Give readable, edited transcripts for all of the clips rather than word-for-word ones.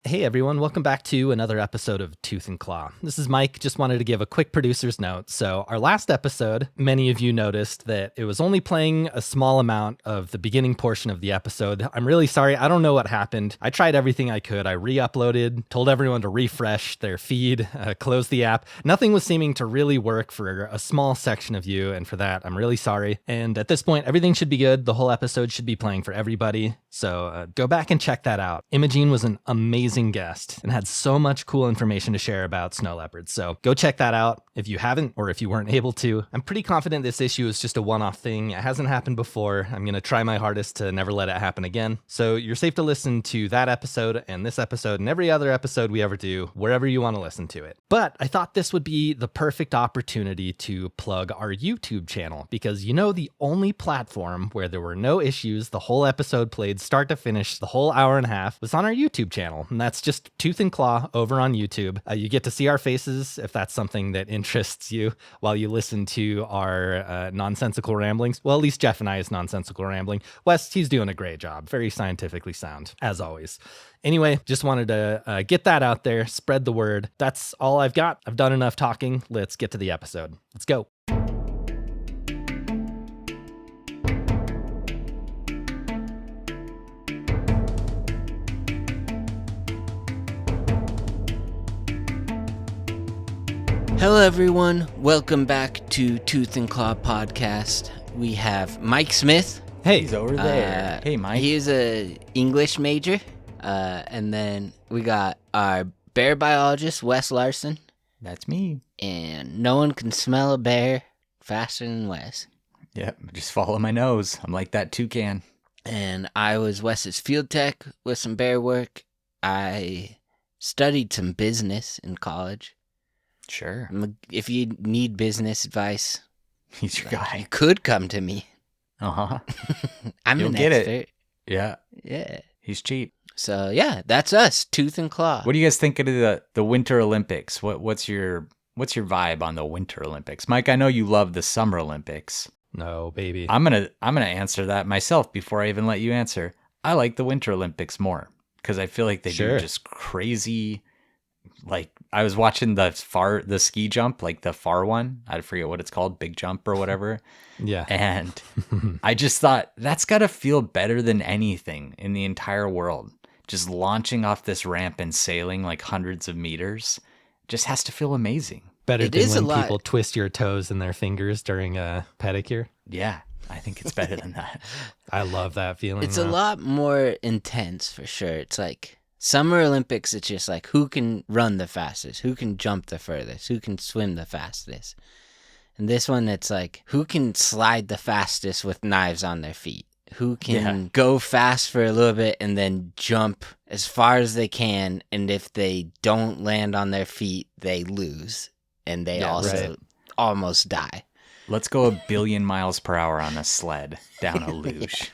Hey everyone, welcome back to another episode of Tooth and Claw. This is Mike. Just wanted to give a quick producer's note. So our last episode, many of you noticed that it was only playing a small amount of the beginning portion of the episode. I'm really sorry. I don't know what happened. I tried everything I could. I re-uploaded, told everyone to refresh their feed, close the app. Nothing was seeming to really work for a small section of you, and for that, I'm really sorry. And at this point, everything should be good. The whole episode should be playing for everybody. So go back and check that out. Imogene was an amazing guest and had so much cool information to share about snow leopards. So go check that out if you haven't or if you weren't able to. I'm pretty confident this issue is just a one-off thing. It hasn't happened before. I'm going to try my hardest to never let it happen again. So you're safe to listen to that episode and this episode and every other episode we ever do, wherever you want to listen to it. But I thought this would be the perfect opportunity to plug our YouTube channel because the only platform where there were no issues, the whole episode played start to finish, the whole hour and a half was on our YouTube channel. And that's just Tooth and Claw over on YouTube. You get to see our faces if that's something that interests you while you listen to our nonsensical ramblings. Well, at least Jeff and I's nonsensical rambling. Wes, he's doing a great job. Very scientifically sound, as always. Anyway, just wanted to get that out there, spread the word. That's all I've got. I've done enough talking. Let's get to the episode. Let's go. Hello everyone, welcome back to Tooth and Claw Podcast. We have Mike Smith. Hey, he's over there. Hey, Mike. He is a English major. And then we got our bear biologist, Wes Larson. That's me. And no one can smell a bear faster than Wes. Yep, just follow my nose. I'm like that toucan. And I was Wes's field tech with some bear work. I studied some business in college. Sure. If you need business advice, he's your guy. You could come to me. Uh-huh. I'm You'll an get expert. it. Yeah. Yeah. He's cheap. So yeah, that's us, Tooth and Claw. What do you guys think of the Winter Olympics? What's your vibe on the Winter Olympics? Mike, I know you love the Summer Olympics. No, baby. I'm gonna answer that myself before I even let you answer. I like the Winter Olympics more because I feel like they do just crazy. Like I was watching the ski jump, like the far one. I forget what it's called, big jump or whatever. Yeah. And I just thought that's got to feel better than anything in the entire world. Just launching off this ramp and sailing like hundreds of meters just has to feel amazing. Better than when people twist your toes in their fingers during a pedicure. Yeah, I think it's better than that. I love that feeling. It's a lot more intense for sure. It's like Summer Olympics, it's just like who can run the fastest, who can jump the furthest, who can swim the fastest. And this one, it's like who can slide the fastest with knives on their feet, who can go fast for a little bit and then jump as far as they can. And if they don't land on their feet, they lose. And they almost die. Let's go 1 billion miles per hour on a sled down a luge.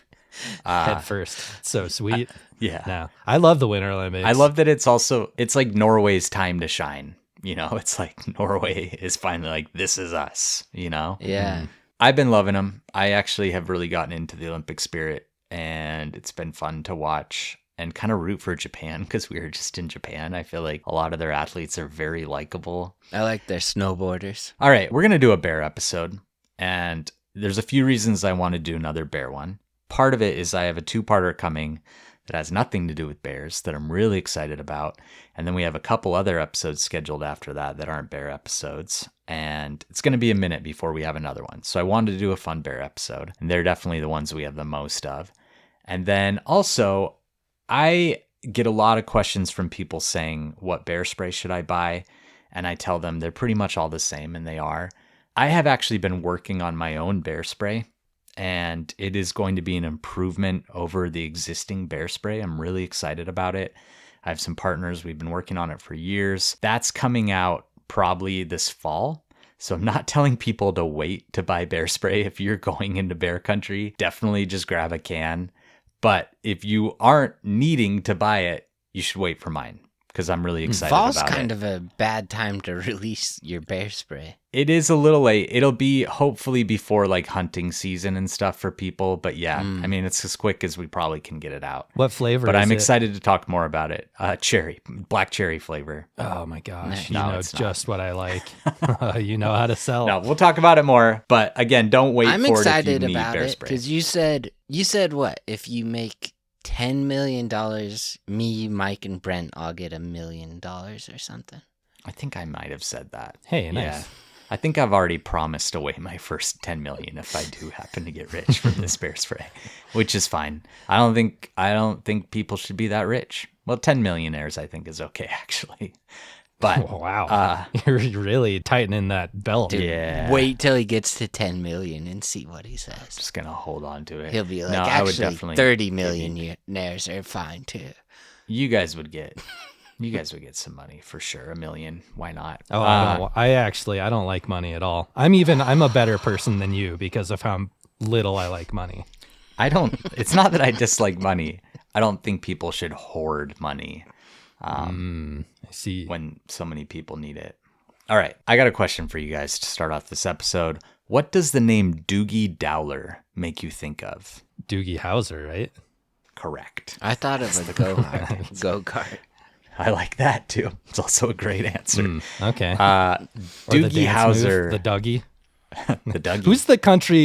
Head first. So sweet. Yeah. No, I love the Winter Olympics. I love that it's like Norway's time to shine. It's like Norway is finally like, this is us, Yeah. I've been loving them. I actually have really gotten into the Olympic spirit, and it's been fun to watch and kind of root for Japan because we were just in Japan. I feel like a lot of their athletes are very likable. I like their snowboarders. All right, we're going to do a bear episode, and there's a few reasons I want to do another bear one. Part of it is I have a 2-parter coming that has nothing to do with bears that I'm really excited about. And then we have a couple other episodes scheduled after that aren't bear episodes. And it's going to be a minute before we have another one. So I wanted to do a fun bear episode. And they're definitely the ones we have the most of. And then also, I get a lot of questions from people saying, what bear spray should I buy? And I tell them they're pretty much all the same, and they are. I have actually been working on my own bear spray, and it is going to be an improvement over the existing bear spray. I'm really excited about it. I have some partners. We've been working on it for years. That's coming out probably this fall. So I'm not telling people to wait to buy bear spray. If you're going into bear country, definitely just grab a can. But if you aren't needing to buy it, you should wait for mine, because I'm really excited Fall's about kind it. of a bad time to release your bear spray. It is a little late. It'll be hopefully before like hunting season and stuff for people. But yeah, I mean, it's as quick as we probably can get it out. What flavor But is I'm it? excited to talk more about it. Cherry, black cherry flavor. Oh my gosh. No, You know it's not. just what I like. You know how to sell. No, we'll talk about it more. But again, don't wait I'm for it if excited you need about bear it spray. because you said what? If you make $10 million, me, Mike, and Brent all get $1 million or something. I think I might have said that. Hey, nice. Yeah. I think I've already promised away my first 10 million if I do happen to get rich from this bear spray, which is fine. I don't think people should be that rich. Well, 10 millionaires I think is okay actually. But Wow. You're really tightening that belt. Dude, Yeah. wait till he gets to 10 million and see what he says. just going to hold on to it. He'll be like, No, I would actually, definitely 30 millionaires are fine too. You guys would get some money for sure. $1 million. Why not? Oh, I don't like money at all. I'm a better person than you because of how little I like money. It's not that I dislike money. I don't think people should hoard money. I see. When so many people need it. All right, I got a question for you guys to start off this episode. What does the name Doogie Dowler make you think of? Doogie Howser, right? Correct. I thought of a go-kart. I like that too. It's also a great answer. Okay. Doogie Howser, the Dougie. the Dougie.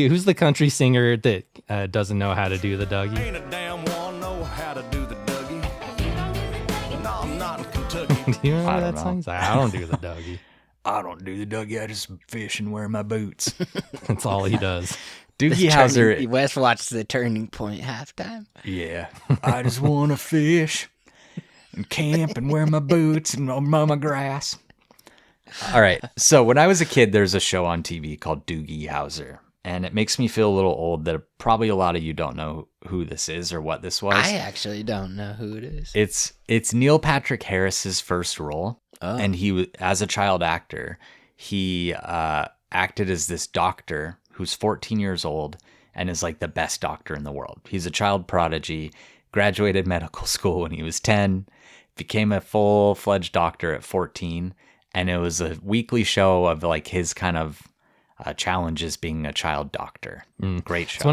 Who's the country singer that doesn't know how to do the Dougie? Ain't a damn one know how to do the Dougie. No, I'm not in Kentucky. Do you remember I that don't know. song? He's like, I don't do the Dougie. I don't do the Dougie. I just fish and wear my boots. That's all he does. Doogie Howser. Wes watched the Turning Point halftime. Yeah. I just want to fish and camp and wear my boots and mow my grass. All right. So when I was a kid, there's a show on TV called Doogie Howser. And it makes me feel a little old that probably a lot of you don't know who this is or what this was. I actually don't know who it is. It's Neil Patrick Harris's first role. Oh. And he was, as a child actor, he acted as this doctor who's 14 years old and is like the best doctor in the world. He's a child prodigy, graduated medical school when he was 10, became a full-fledged doctor at 14, and it was a weekly show of like his kind of challenges being a child doctor. Great show. It's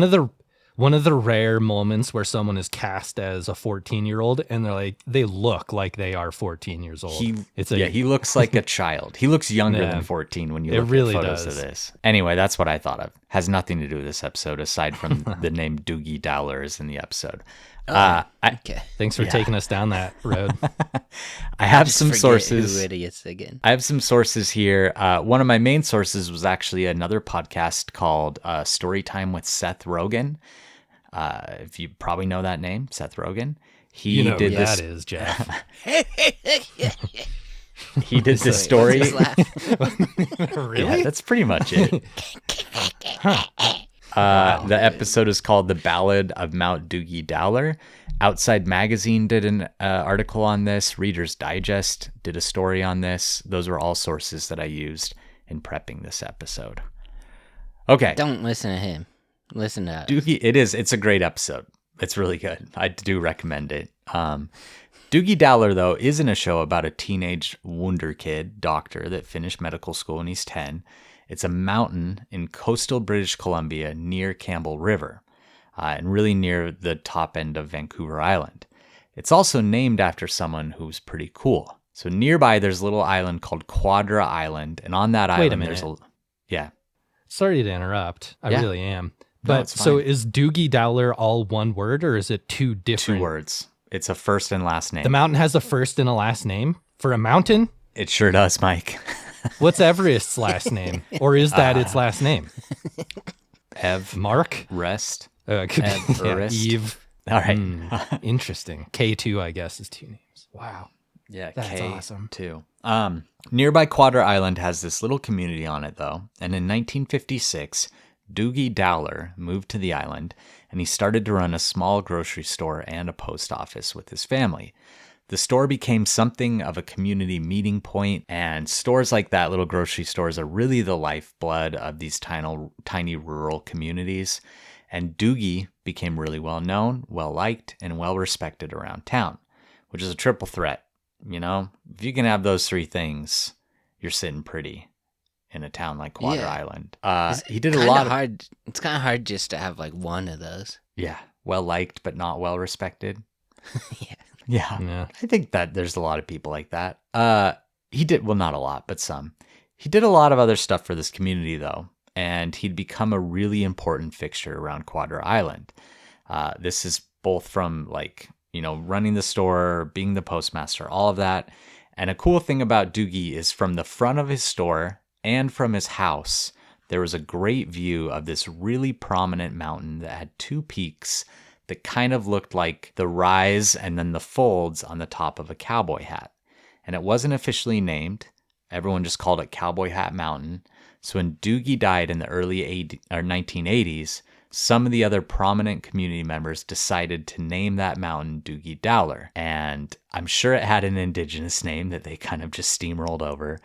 one of the rare moments where someone is cast as a 14-year-old and they look like they are 14 years old. He looks like a child. He looks younger Yeah. than 14 when you It look really at photos does. of this. Anyway, that's what I thought of. Has nothing to do with this episode aside from the name Doogie Dowler is in the episode. Okay. Thanks for taking us down that road. I have Just some forget sources. Who idiots again. I have some sources here. One of my main sources was actually another podcast called Storytime with Seth Rogen. If you probably know that name, Seth Rogen. He You know did who this. that is, Jeff. He did this Sorry, story. what's his laugh? Really? Yeah, that's pretty much it. The episode is called The Ballad of Mount Doogie Dowler. Outside Magazine did an article on this. Reader's Digest did a story on this. Those were all sources that I used in prepping this episode. Okay. Don't listen to him. Listen to us. Doogie, it's a great episode. It's really good. I do recommend it. Doogie Dowler, though, is in a show about a teenage wonder kid doctor that finished medical school when he's 10. It's a mountain in coastal British Columbia near Campbell River, and really near the top end of Vancouver Island. It's also named after someone who's pretty cool. So nearby, there's a little island called Quadra Island, and on that Wait a island, there's minute. yeah. Sorry to interrupt. I Yeah. really am. No, But it's so fine. is Doogie Dowler all one word or is it two different? 2 words. It's a first and last name. The mountain has a first and a last name? For a mountain? It sure does, Mike. What's Everest's last name? Or is that its last name? Ev, Mark? rest. It could be Everest. Eve. All right. Interesting. K2, I guess, is 2 names. Wow. Yeah, That's K awesome. too. Nearby Quadra Island has this little community on it, though. And in 1956, Doogie Dowler moved to the island, and he started to run a small grocery store and a post office with his family. The store became something of a community meeting point, and stores like that, little grocery stores, are really the lifeblood of these tiny rural communities. And Doogie became really well known, well liked, and well respected around town, which is a triple threat You know, if you can have those three things, you're sitting pretty in a town like Quadra Yeah. Island. It's He did a lot of hard. It's kind of hard just to have like one of those. yeah, well liked but not well respected. Yeah. Yeah, I think that there's a lot of people like that. He did, well, not a lot, but some. He did a lot of other stuff for this community though, and he'd become a really important fixture around Quadra Island. This is both from like, you know, running the store, being the postmaster, all of that. And a cool thing about Doogie is from the front of his store and from his house, there was a great view of this really prominent mountain that had two peaks that kind of looked like the rise and then the folds on the top of a cowboy hat. And it wasn't officially named. Everyone just called it Cowboy Hat Mountain. So when Doogie died in the early 1980s, some of the other prominent community members decided to name that mountain Doogie Dowler. And I'm sure it had an indigenous name that they kind of just steamrolled over.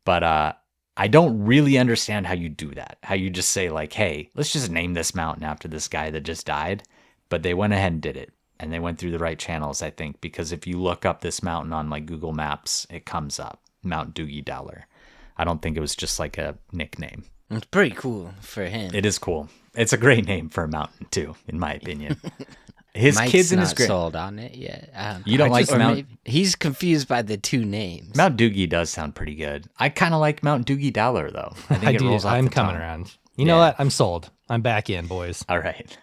But I don't really understand how you do that. How you just say like, hey, let's just name this mountain after this guy that just died. But they went ahead and did it. And they went through the right channels, I think, because if you look up this mountain on like Google Maps, it comes up, Mount Doogie Dowler. I don't think it was just like a nickname. It's pretty cool for him. It is cool. It's a great name for a mountain too, in my opinion. His Mike's kids and not his sold on it yet. You don't like Mount? He's confused by the two names. Mount Doogie does sound pretty good. I kind of like Mount Doogie Dowler though. I think it rolls off I'm the coming tongue. around. You know what? I'm sold. I'm back in, boys. All right.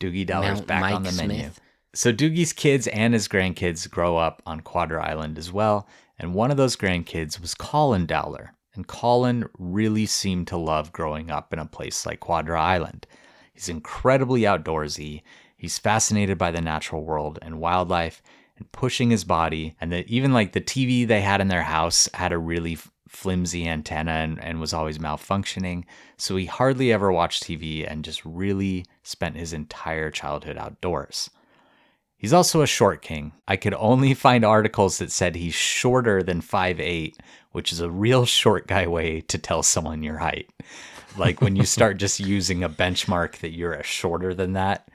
Doogie Dowler's Mount back Mike on the menu. Smith. So Doogie's kids and his grandkids grow up on Quadra Island as well, and one of those grandkids was Colin Dowler. And Colin really seemed to love growing up in a place like Quadra Island. He's incredibly outdoorsy. He's fascinated by the natural world and wildlife and pushing his body. And even like the TV they had in their house had a really flimsy antenna and was always malfunctioning. So he hardly ever watched TV and just really spent his entire childhood outdoors. He's also a short king. I could only find articles that said he's shorter than 5'8", which is a real short guy way to tell someone your height. Like when you start just using a benchmark that you're shorter than that,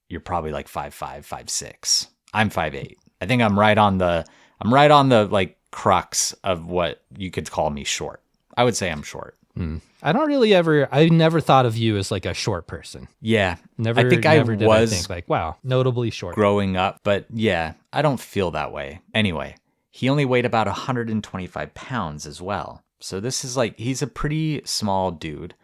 you're probably like 5'5", 5'6". I'm 5'8". I think I'm right on the like crux of what you could call me short. I would say I'm short. I never thought of you as like a short person. Yeah. Never. I think never I did was I think like, wow, notably short. growing up, but yeah, I don't feel that way. Anyway, he only weighed about 125 pounds as well. So this is like, he's a pretty small dude,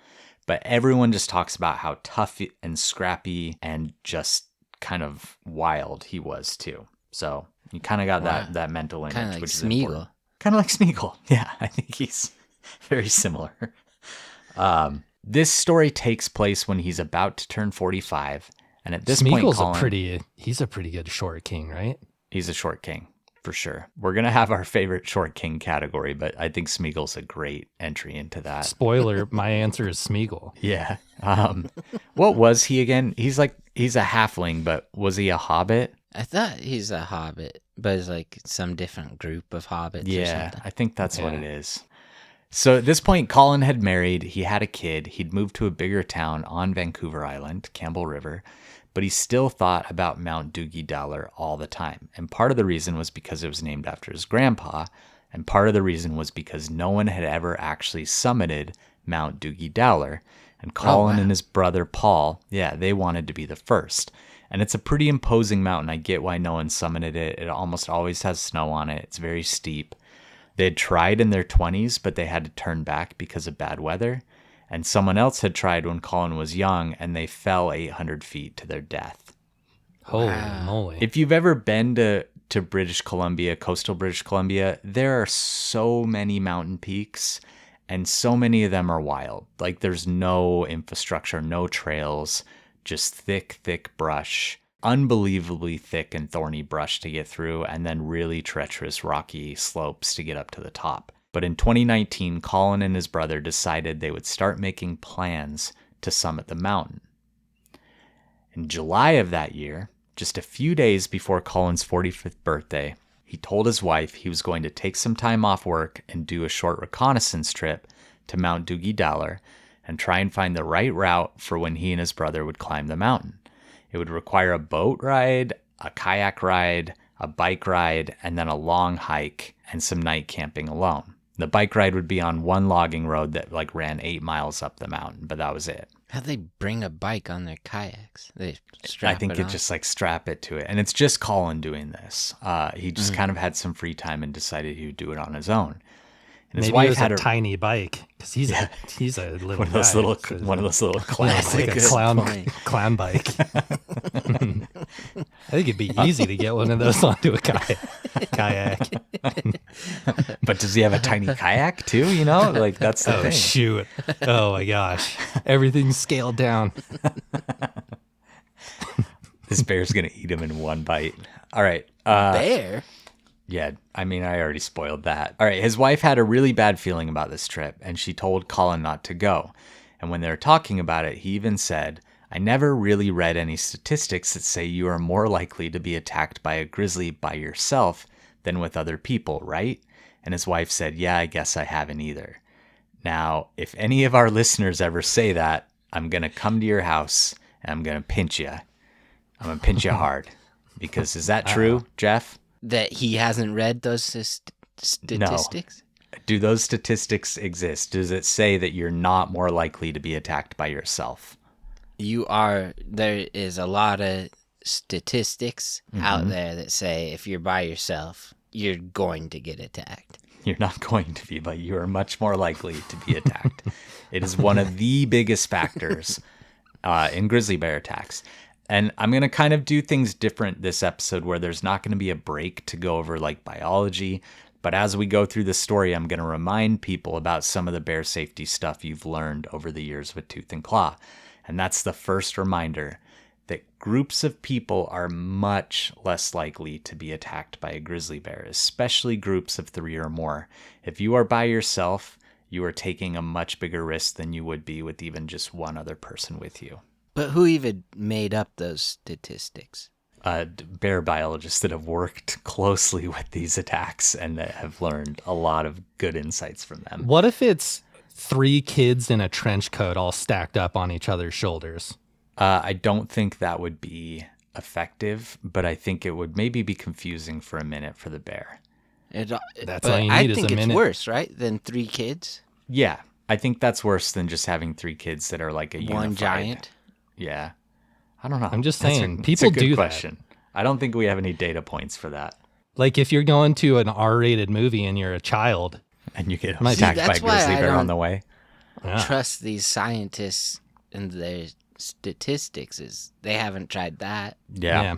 but everyone just talks about how tough and scrappy and just kind of wild he was too. So you kind of got that mental image, Kind of like which is Smeagol. important. Kind of like Smeagol. Yeah, I think he's very similar. This story takes place when he's about to turn 45. And at this point, he's a pretty good short king, right? He's a short king, for sure. We're going to have our favorite short king category, but I think Smeagol's a great entry into that. Spoiler, my answer is Smeagol. Yeah. What was he again? He's a halfling, but was he a hobbit? I thought he's a hobbit, but it's like some different group of hobbits or Yeah, something. I think that's what it is. So at this point, Colin had married, he had a kid, he'd moved to a bigger town on Vancouver Island, Campbell River, but he still thought about Mount Doogie Dowler all the time. And part of the reason was because it was named after his grandpa, and part of the reason was because no one had ever actually summited Mount Doogie Dowler. And Colin and his brother Paul, they wanted to be the first. And it's a pretty imposing mountain. I get why no one summited it. It almost always has snow on it. It's very steep. They had tried in their 20s, but they had to turn back because of bad weather. And someone else had tried when Colin was young, and they fell 800 feet to their death. Holy moly. If you've ever been to British Columbia, coastal British Columbia, there are so many mountain peaks, and so many of them are wild. Like there's no infrastructure, no trails, just thick brush. Unbelievably thick and thorny brush to get through, and then really treacherous rocky slopes to get up to the top. But in 2019, Colin and his brother decided they would start making plans to summit the mountain. In July of that year, just a few days before Colin's 45th birthday, he told his wife he was going to take some time off work and do a short reconnaissance trip to Mount Doogie Dowler and try and find the right route for when he and his brother would climb the mountain. It would require a boat ride, a kayak ride, a bike ride, and then a long hike and some night camping alone. The bike ride would be on one logging road that like ran 8 miles up the mountain, but that was it. How'd they bring a bike on their kayaks? They strap I think it it on? just like strap it to it. And it's just Colin doing this. He just kind of had some free time and decided he would do it on his own. And his Maybe wife it was had a tiny bike because he's a little one of those guy, little so one of those little clown it's like a Good point. clown bike. I think it'd be easy to get one of those onto a kayak. But does he have a tiny kayak too? You know, like that's the Oh thing. shoot! Oh my gosh! Everything's scaled down. This bear's gonna eat him in one bite. All right. Bear? Yeah, I mean, I already spoiled that. All right, his wife had a really bad feeling about this trip, and she told Colin not to go. And when they were talking about it, he even said, I never really read any statistics that say you are more likely to be attacked by a grizzly by yourself than with other people, right? And his wife said, yeah, I guess I haven't either. Now, if any of our listeners ever say that, I'm going to come to your house and I'm going to pinch you. I'm going to pinch you hard. Because is that true, Jeff? That he hasn't read those statistics? Do those statistics exist? Does it say that you're not more likely to be attacked by yourself? You are. There is a lot of statistics out there that say if you're by yourself, you're going to get attacked. You're not going to be, but you are much more likely to be attacked. It is one of the biggest factors in grizzly bear attacks. And I'm going to kind of do things different this episode where there's not going to be a break to go over like biology. But as we go through the story, I'm going to remind people about some of the bear safety stuff you've learned over the years with Tooth and Claw. And that's the first reminder that groups of people are much less likely to be attacked by a grizzly bear, especially groups of 3 or more. If you are by yourself, you are taking a much bigger risk than you would be with even just one other person with you. But who even made up those statistics? Bear biologists that have worked closely with these attacks and that have learned a lot of good insights from them. What if it's 3 kids in a trench coat all stacked up on each other's shoulders? I don't think that would be effective, but I think it would maybe be confusing for a minute for the bear. That's but all you need I is think a it's minute. worse, right, than 3 kids? Yeah, I think that's worse than just having 3 kids that are like a One unified. giant? Yeah. I don't know. I'm just That's saying, that's people a good do that. question. I don't think we have any data points for that. Like if you're going to an R-rated movie and you're a child, And you get Might be. attacked by a That's why grizzly I bear on don't- the way. yeah. Trust these scientists and their statistics is they haven't tried that. Yeah,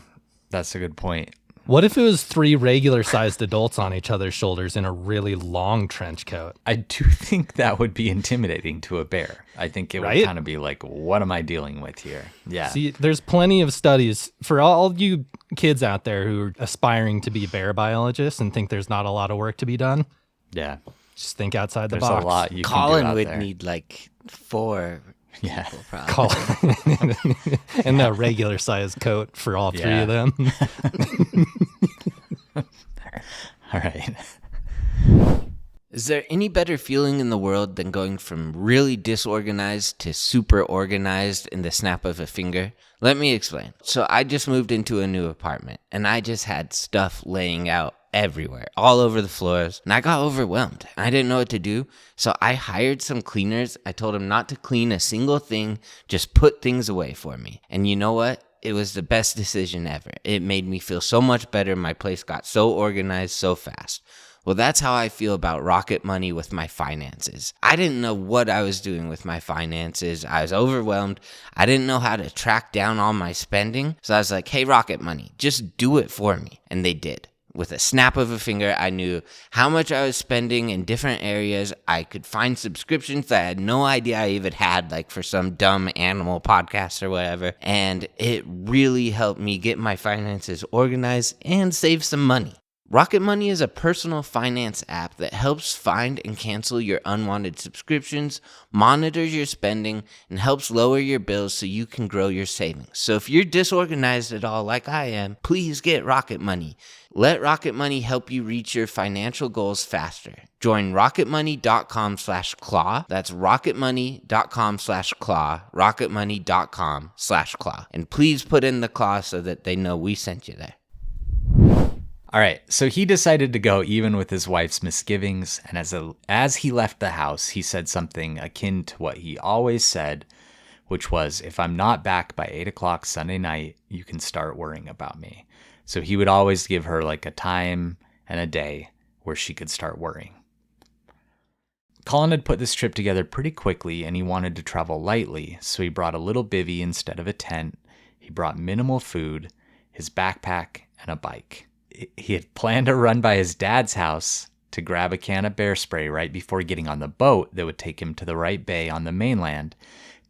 that's a good point. What if it was 3 regular-sized adults on each other's shoulders in a really long trench coat? I do think that would be intimidating to a bear. I think it would Right? kind of be like, what am I dealing with here? Yeah. See, there's plenty of studies for all you kids out there who are aspiring to be bear biologists and think there's not a lot of work to be done. Yeah. Just think outside the There's box. a lot you Colin can do out would there. need like 4 Yeah. people probably. Call and a regular-sized coat for all 3 Yeah. of them. All right. Is there any better feeling in the world than going from really disorganized to super organized in the snap of a finger? Let me explain. So I just moved into a new apartment and I just had stuff laying out everywhere, all over the floors, and I got overwhelmed. I didn't know what to do, so I hired some cleaners. I told them not to clean a single thing, just put things away for me. And you know what? It was the best decision ever. It made me feel so much better. My place got so organized so fast. Well, that's how I feel about Rocket Money with my finances. I didn't know what I was doing with my finances. I was overwhelmed. I didn't know how to track down all my spending. So I was like, hey, Rocket Money, just do it for me. And they did. With a snap of a finger, I knew how much I was spending in different areas. I could find subscriptions that I had no idea I even had, like for some dumb animal podcast or whatever. And it really helped me get my finances organized and save some money. Rocket Money is a personal finance app that helps find and cancel your unwanted subscriptions, monitors your spending, and helps lower your bills so you can grow your savings. So if you're disorganized at all like I am, please get Rocket Money. Let Rocket Money help you reach your financial goals faster. Join rocketmoney.com/claw. That's rocketmoney.com/claw. rocketmoney.com/claw. And please put in the claw so that they know we sent you there. All right, so he decided to go even with his wife's misgivings, and as he left the house, he said something akin to what he always said, which was, if I'm not back by 8 o'clock Sunday night, you can start worrying about me. So he would always give her like a time and a day where she could start worrying. Colin had put this trip together pretty quickly, and he wanted to travel lightly, so he brought a little bivvy instead of a tent. He brought minimal food, his backpack, and a bike. He had planned to run by his dad's house to grab a can of bear spray right before getting on the boat that would take him to the right bay on the mainland,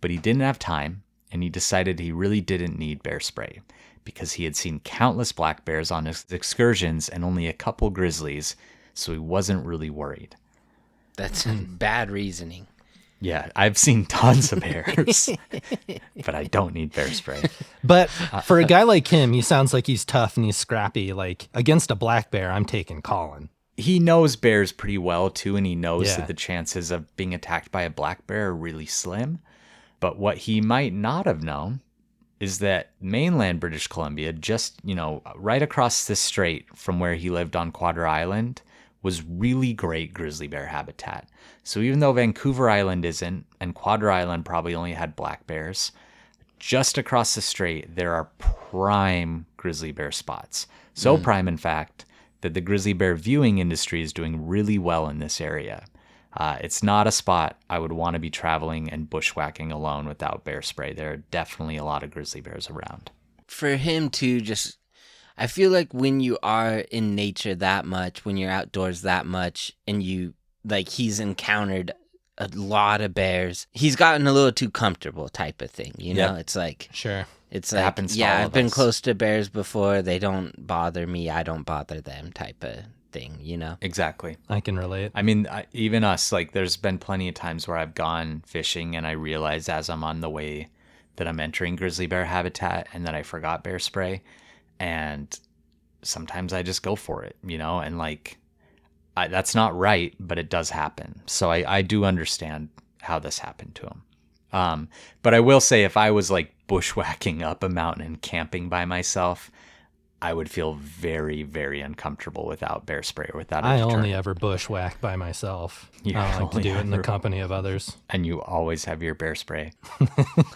but he didn't have time, and he decided he really didn't need bear spray because he had seen countless black bears on his excursions and only a couple grizzlies, so he wasn't really worried. That's bad reasoning. Yeah, I've seen tons of bears, but I don't need bear spray. But for a guy like him, he sounds like he's tough and he's scrappy. Like, against a black bear, I'm taking Colin. He knows bears pretty well, too, and he knows Yeah. that the chances of being attacked by a black bear are really slim. But what he might not have known is that mainland British Columbia, just, right across the strait from where he lived on Quadra Island, was really great grizzly bear habitat. So even though Vancouver Island isn't, and Quadra Island probably only had black bears, just across the strait, there are prime grizzly bear spots. So prime, in fact, that the grizzly bear viewing industry is doing really well in this area. It's not a spot I would want to be traveling and bushwhacking alone without bear spray. There are definitely a lot of grizzly bears around. For him too, I feel like when you are in nature that much, when you're outdoors that much, and he's encountered a lot of bears, he's gotten a little too comfortable type of thing, you know? Yep. It's like, Sure. it's It like, happens to yeah, all I've of been us. close to bears before. They don't bother me. I don't bother them type of thing, you know? Exactly. I can relate. I mean, even us, like, there's been plenty of times where I've gone fishing and I realize as I'm on the way that I'm entering grizzly bear habitat and that I forgot bear spray. And sometimes I just go for it, and like, that's not right, but it does happen. So I do understand how this happened to him. But I will say, if I was like bushwhacking up a mountain and camping by myself, I would feel very, very uncomfortable without bear spray or without a I deterrent. only ever bushwhack by myself. You I don't like to only do it in the ever- company of others. And you always have your bear spray.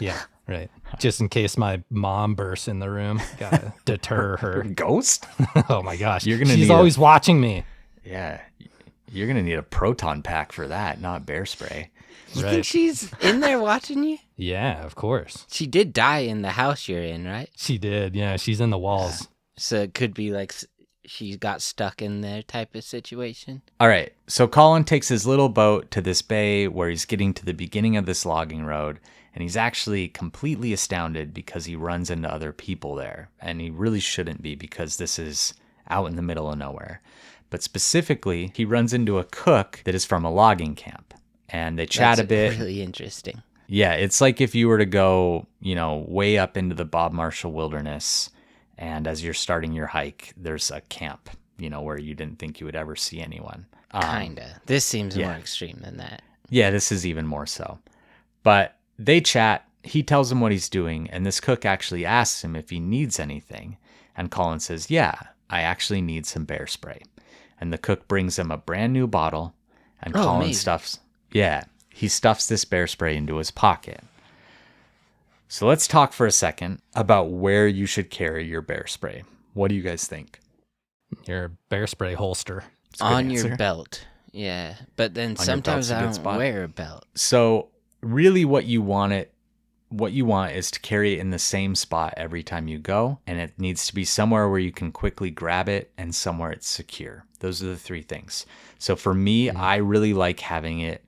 Yeah, right. Just in case my mom bursts in the room. Gotta deter her. Ghost? Oh my gosh. You're gonna She's need always watching me. Yeah. You're going to need a proton pack for that, not bear spray. You Right. think she's in there watching you? Yeah, of course. She did die in the house you're in, right? She did. Yeah, she's in the walls. So it could be like she got stuck in there type of situation. All right. So Colin takes his little boat to this bay where he's getting to the beginning of this logging road. And he's actually completely astounded because he runs into other people there. And he really shouldn't be because this is out in the middle of nowhere. But specifically, he runs into a cook that is from a logging camp. And they chat That's a bit. Really interesting. Yeah, it's like if you were to go, way up into the Bob Marshall Wilderness, and as you're starting your hike, there's a camp, where you didn't think you would ever see anyone. Kinda. This seems yeah. more extreme than that. Yeah, this is even more so. But they chat, he tells him what he's doing, and this cook actually asks him if he needs anything. And Colin says, yeah, I actually need some bear spray. And the cook brings him a brand new bottle, and Oh, Colin amazing. he stuffs this bear spray into his pocket. So let's talk for a second about where you should carry your bear spray. What do you guys think? Your bear spray holster. It's a good On your answer. belt. Yeah. But then your sometimes belt's a I good don't spot. wear a belt. So really what you want is to carry it in the same spot every time you go, and it needs to be somewhere where you can quickly grab it and somewhere it's secure. Those are the three things. So for me, I really like having it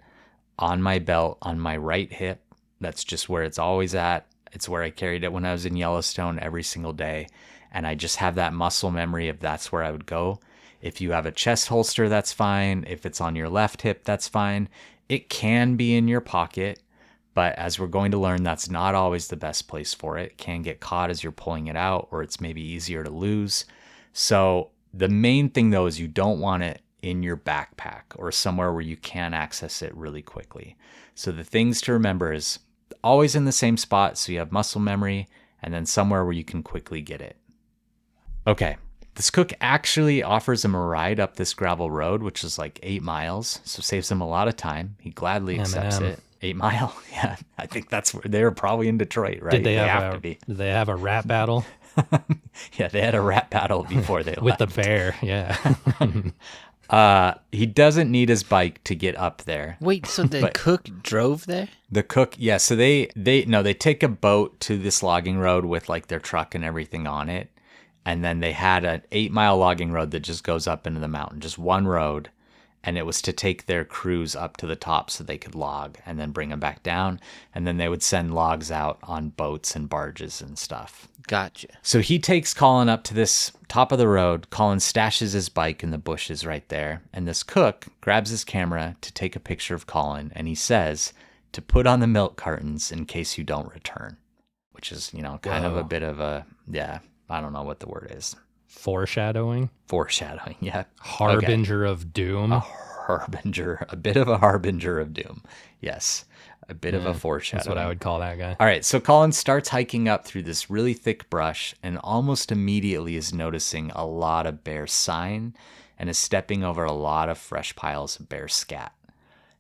on my belt on my right hip. That's just where it's always at. It's where I carried it when I was in Yellowstone every single day, and I just have that muscle memory of that's where I would go. If you have a chest holster, that's fine. If it's on your left hip, that's fine. It can be in your pocket, but as we're going to learn, that's not always the best place for it. It can get caught as you're pulling it out, or it's maybe easier to lose. So the main thing, though, is you don't want it in your backpack or somewhere where you can access it really quickly. So the things to remember is always in the same spot so you have muscle memory, and then somewhere where you can quickly get it. Okay, This cook actually offers him a ride up this gravel road, which is like 8 miles, so saves him a lot of time. He gladly accepts M&M. it. 8 Mile, yeah. I think that's where they were probably in Detroit, right? Did they have to be. Did they have a rap battle Yeah, they had a rap battle before they with left. the bear? Yeah. He doesn't need his bike to get up there. Wait, so the cook drove there? The cook, yeah. So they take a boat to this logging road with like their truck and everything on it, and then they had an 8 mile logging road that just goes up into the mountain, just one road, and it was to take their crews up to the top so they could log and then bring them back down, and then they would send logs out on boats and barges and stuff. Gotcha. So he takes Colin up to this top of the road. Colin stashes his bike in the bushes right there. And this cook grabs his camera to take a picture of Colin. And he says to put on the milk cartons in case you don't return, which is, kind of a bit of a, I don't know what the word is. Foreshadowing. Foreshadowing, yeah. Harbinger of doom. A bit of a harbinger of doom. Yes. A bit of a foreshadowing. That's what I would call that guy. All right, so Colin starts hiking up through this really thick brush and almost immediately is noticing a lot of bear sign and is stepping over a lot of fresh piles of bear scat.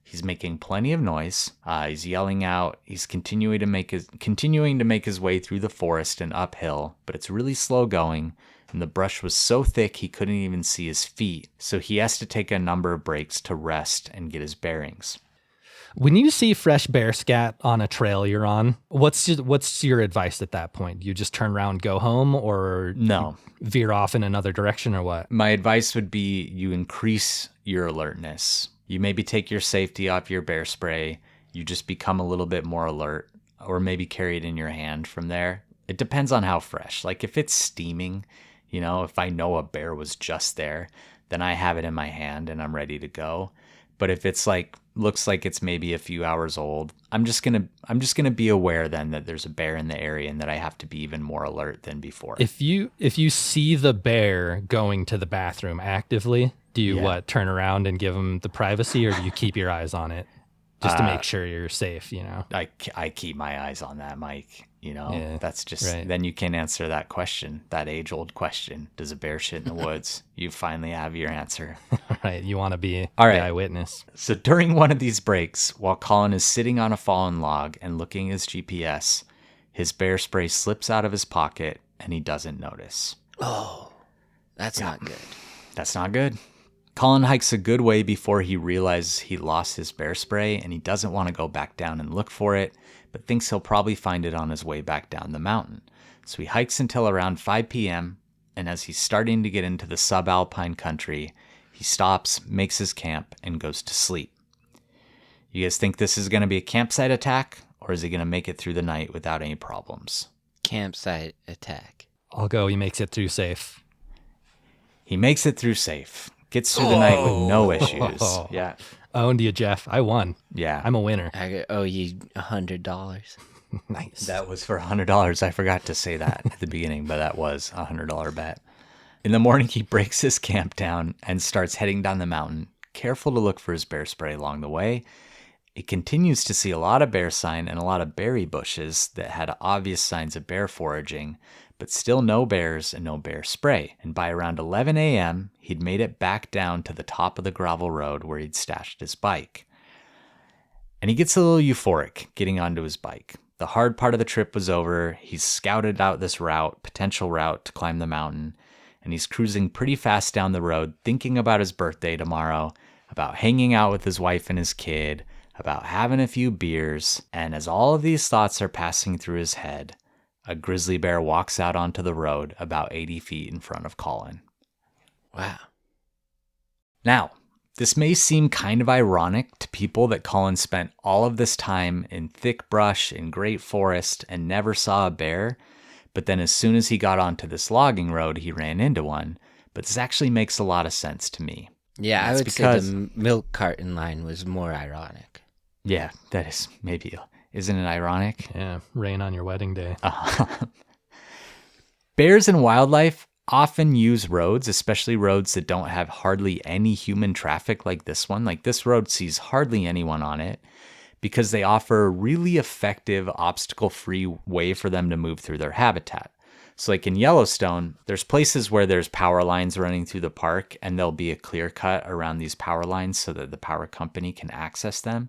He's making plenty of noise. He's yelling out. He's continuing to make his way through the forest and uphill, but it's really slow going, and the brush was so thick he couldn't even see his feet, so he has to take a number of breaks to rest and get his bearings. When you see fresh bear scat on a trail you're on, what's your advice at that point? Do you just turn around, go home, or No. veer off in another direction, or what? My advice would be you increase your alertness. You maybe take your safety off your bear spray. You just become a little bit more alert, or maybe carry it in your hand from there. It depends on how fresh. Like if it's steaming, if I know a bear was just there, then I have it in my hand and I'm ready to go. But if it's like looks like it's maybe a few hours old, I'm just gonna be aware then that there's a bear in the area and that I have to be even more alert than before. If you see the bear going to the bathroom actively, do you turn around and give him the privacy, or do you keep your eyes on it just to make sure you're safe? I keep my eyes on that, Mike. That's just right. Then you can answer that question, that age-old question: does a bear shit in the woods? You finally have your answer. Right. You want to be All right. the eyewitness. So during one of these breaks, while Colin is sitting on a fallen log and looking at his GPS, his bear spray slips out of his pocket and he doesn't notice. Oh, that's not good. That's not good. Colin hikes a good way before he realizes he lost his bear spray, and he doesn't want to go back down and look for it, but thinks he'll probably find it on his way back down the mountain. So he hikes until around 5 p.m., and as he's starting to get into the subalpine country, he stops, makes his camp, and goes to sleep. You guys think this is going to be a campsite attack, or is he going to make it through the night without any problems? Campsite attack. I'll go. He makes it through safe. He makes it through safe. Gets through the night with no issues. Yeah. Owned you, Jeff. I won. Yeah. I'm a winner. I owe you $100. Nice. That was for $100. I forgot to say that at the beginning, but that was a $100 bet. In the morning, he breaks his camp down and starts heading down the mountain, careful to look for his bear spray along the way. He continues to see a lot of bear sign and a lot of berry bushes that had obvious signs of bear foraging, but still no bears and no bear spray. And by around 11 a.m., he'd made it back down to the top of the gravel road where he'd stashed his bike. And he gets a little euphoric getting onto his bike. The hard part of the trip was over. He's scouted out this potential route to climb the mountain, and he's cruising pretty fast down the road, thinking about his birthday tomorrow, about hanging out with his wife and his kid, about having a few beers. And as all of these thoughts are passing through his head, a grizzly bear walks out onto the road about 80 feet in front of Colin. Wow. Now, this may seem kind of ironic to people that Colin spent all of this time in thick brush in great forest and never saw a bear, but then as soon as he got onto this logging road, he ran into one. But this actually makes a lot of sense to me. Yeah, I That's would say the milk carton line was more ironic. Yeah, that is maybe. Isn't it ironic? Yeah, rain on your wedding day. Bears and wildlife often use roads, especially roads that don't have hardly any human traffic like this one. Like this road sees hardly anyone on it because they offer a really effective obstacle-free way for them to move through their habitat. So like in Yellowstone, there's places where there's power lines running through the park, and there'll be a clear cut around these power lines so that the power company can access them.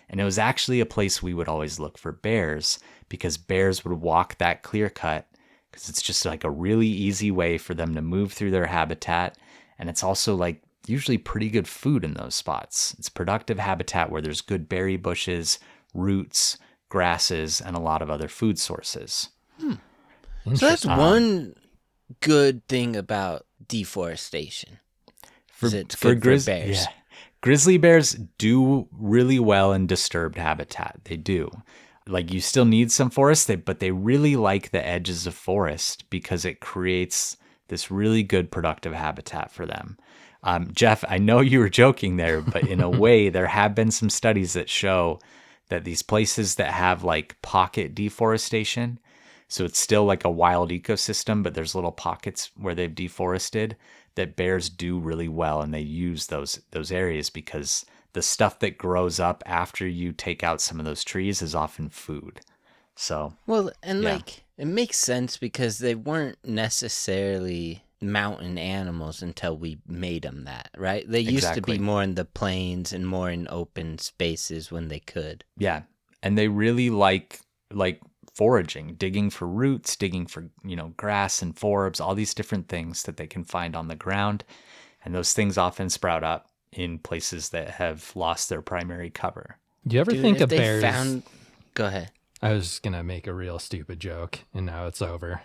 And it was actually a place we would always look for bears, because bears would walk that clear cut because it's just like a really easy way for them to move through their habitat. And it's also like usually pretty good food in those spots. It's productive habitat where there's good berry bushes, roots, grasses, and a lot of other food sources. So that's one good thing about deforestation. It's good for bears. Yeah. Grizzly bears do really well in disturbed habitat. They do. Like, you still need some forest, but they really like the edges of forest because it creates this really good productive habitat for them. Jeff, I know you were joking there, but in a way, there have been some studies that show that these places that have like pocket deforestation, so it's still like a wild ecosystem, but there's little pockets where they've deforested, that bears do really well, and they use those areas because the stuff that grows up after you take out some of those trees is often food. So well, and like it makes sense because they weren't necessarily mountain animals until we made them that, right? They used to be more in the plains and more in open spaces when they could. Yeah, and they really like foraging, digging for roots, digging for, grass and forbs, all these different things that they can find on the ground. And those things often sprout up in places that have lost their primary cover. Do you ever think of bears? Go ahead. I was just going to make a real stupid joke, and now it's over.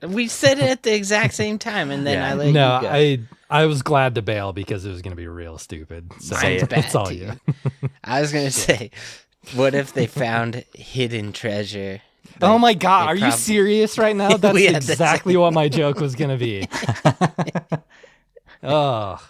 We said it at the exact same time, and then I let you go. I was glad to bail because it was going to be real stupid. So it's all you. I was going to say, what if they found hidden treasure? Oh my God, are you serious right now? That's exactly what my joke was going to be. Oh.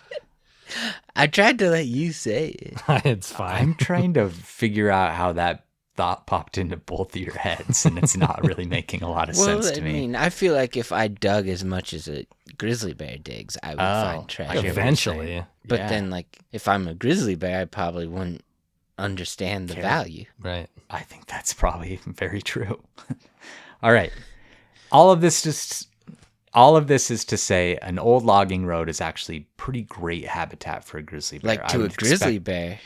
I tried to let you say it. It's fine. I'm trying to figure out how that thought popped into both of your heads, and it's not really making a lot of sense to me. I mean, I feel like if I dug as much as a grizzly bear digs, I would find treasure. Eventually. But then, like, if I'm a grizzly bear, I probably wouldn't understand the value. Right. I think that's probably very true. All right. All of this is to say an old logging road is actually pretty great habitat for a grizzly bear. Like, to a grizzly bear,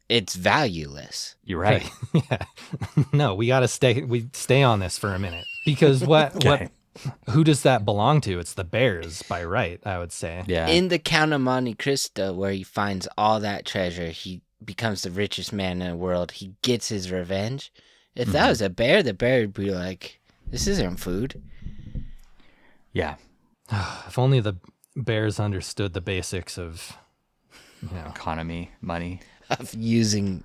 it's valueless. You're right. Hey, yeah. No, we got to stay on this for a minute, because who does that belong to? It's the bears by right, I would say. Yeah. In the Count of Monte Cristo, where he finds all that treasure, he becomes the richest man in the world. He gets his revenge. If that was a bear, the bear would be like, this isn't food. Yeah. If only the bears understood the basics of, economy, money. Of using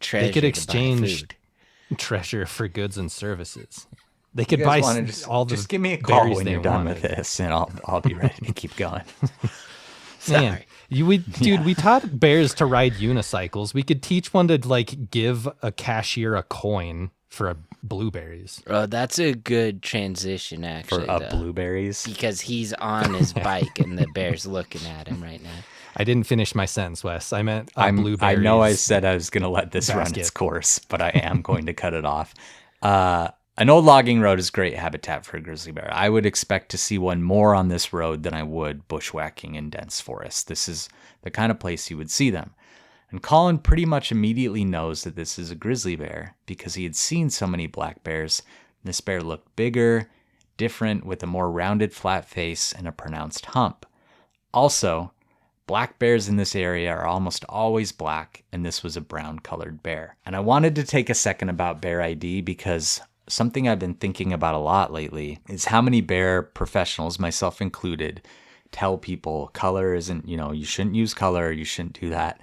treasure. They could exchange to buy food. Treasure for goods and services. They could buy all the just give me a call when you're done wanted. with this, and I'll be ready to keep going. Man, we taught bears to ride unicycles. We could teach one to give a cashier a coin for blueberries. Oh, that's a good transition, actually. For blueberries? Because he's on his bike and the bear's looking at him right now. I didn't finish my sentence, Wes. I meant blueberries. I know I said I was going to let this run its course, but I am going to cut it off. An old logging road is great habitat for a grizzly bear. I would expect to see one more on this road than I would bushwhacking in dense forest. This is the kind of place you would see them. And Colin pretty much immediately knows that this is a grizzly bear because he had seen so many black bears. This bear looked bigger, different, with a more rounded flat face and a pronounced hump. Also, black bears in this area are almost always black, and this was a brown-colored bear. And I wanted to take a second about bear ID because something I've been thinking about a lot lately is how many bear professionals, myself included, tell people color isn't, you shouldn't use color, you shouldn't do that.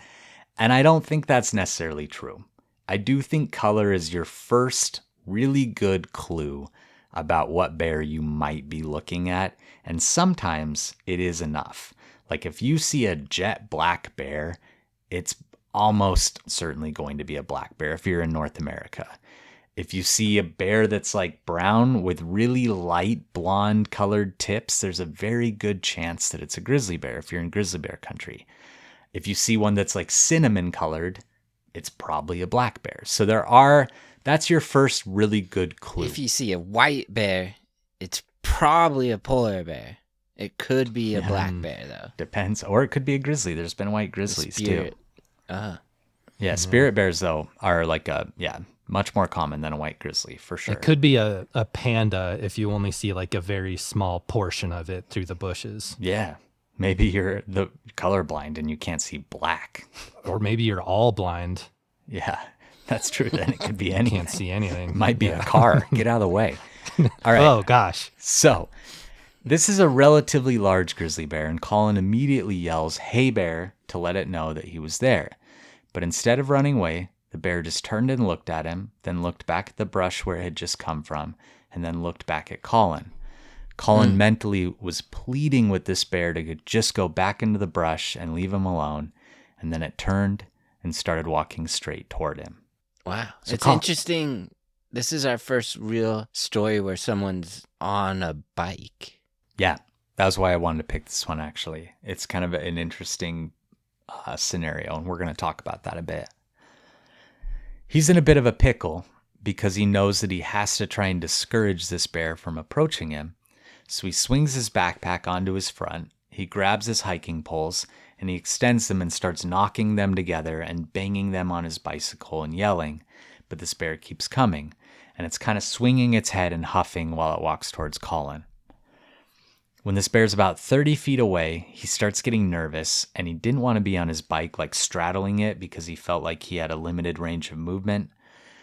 And I don't think that's necessarily true. I do think color is your first really good clue about what bear you might be looking at, and sometimes it is enough. Like if you see a jet black bear, it's almost certainly going to be a black bear if you're in North America. If you see a bear that's like brown with really light blonde colored tips, there's a very good chance that it's a grizzly bear if you're in grizzly bear country. If you see one that's like cinnamon colored, it's probably a black bear. So that's your first really good clue. If you see a white bear, it's probably a polar bear. It could be a black bear, though. Depends. Or it could be a grizzly. There's been white grizzlies, too. Yeah, Mm-hmm. spirit bears, though, are much more common than a white grizzly, for sure. It could be a panda if you only see like a very small portion of it through the bushes. Yeah. Maybe you're the colorblind and you can't see black. Or maybe you're all blind. Yeah, that's true. Then it could be anything. Can't see anything. Might be a car. Get out of the way. All right. Oh, gosh. So, this is a relatively large grizzly bear, and Colin immediately yells, "Hey, bear," to let it know that he was there. But instead of running away, the bear just turned and looked at him, then looked back at the brush where it had just come from, and then looked back at Colin. Colin mentally was pleading with this bear to just go back into the brush and leave him alone, and then it turned and started walking straight toward him. Wow. So It's interesting. This is our first real story where someone's on a bike. Yeah, that was why I wanted to pick this one, actually. It's kind of an interesting scenario, and we're going to talk about that a bit. He's in a bit of a pickle because he knows that he has to try and discourage this bear from approaching him. So he swings his backpack onto his front, he grabs his hiking poles, and he extends them and starts knocking them together and banging them on his bicycle and yelling. But this bear keeps coming, and it's kind of swinging its head and huffing while it walks towards Colin. When this bear's about 30 feet away, he starts getting nervous, and he didn't want to be on his bike like straddling it because he felt like he had a limited range of movement.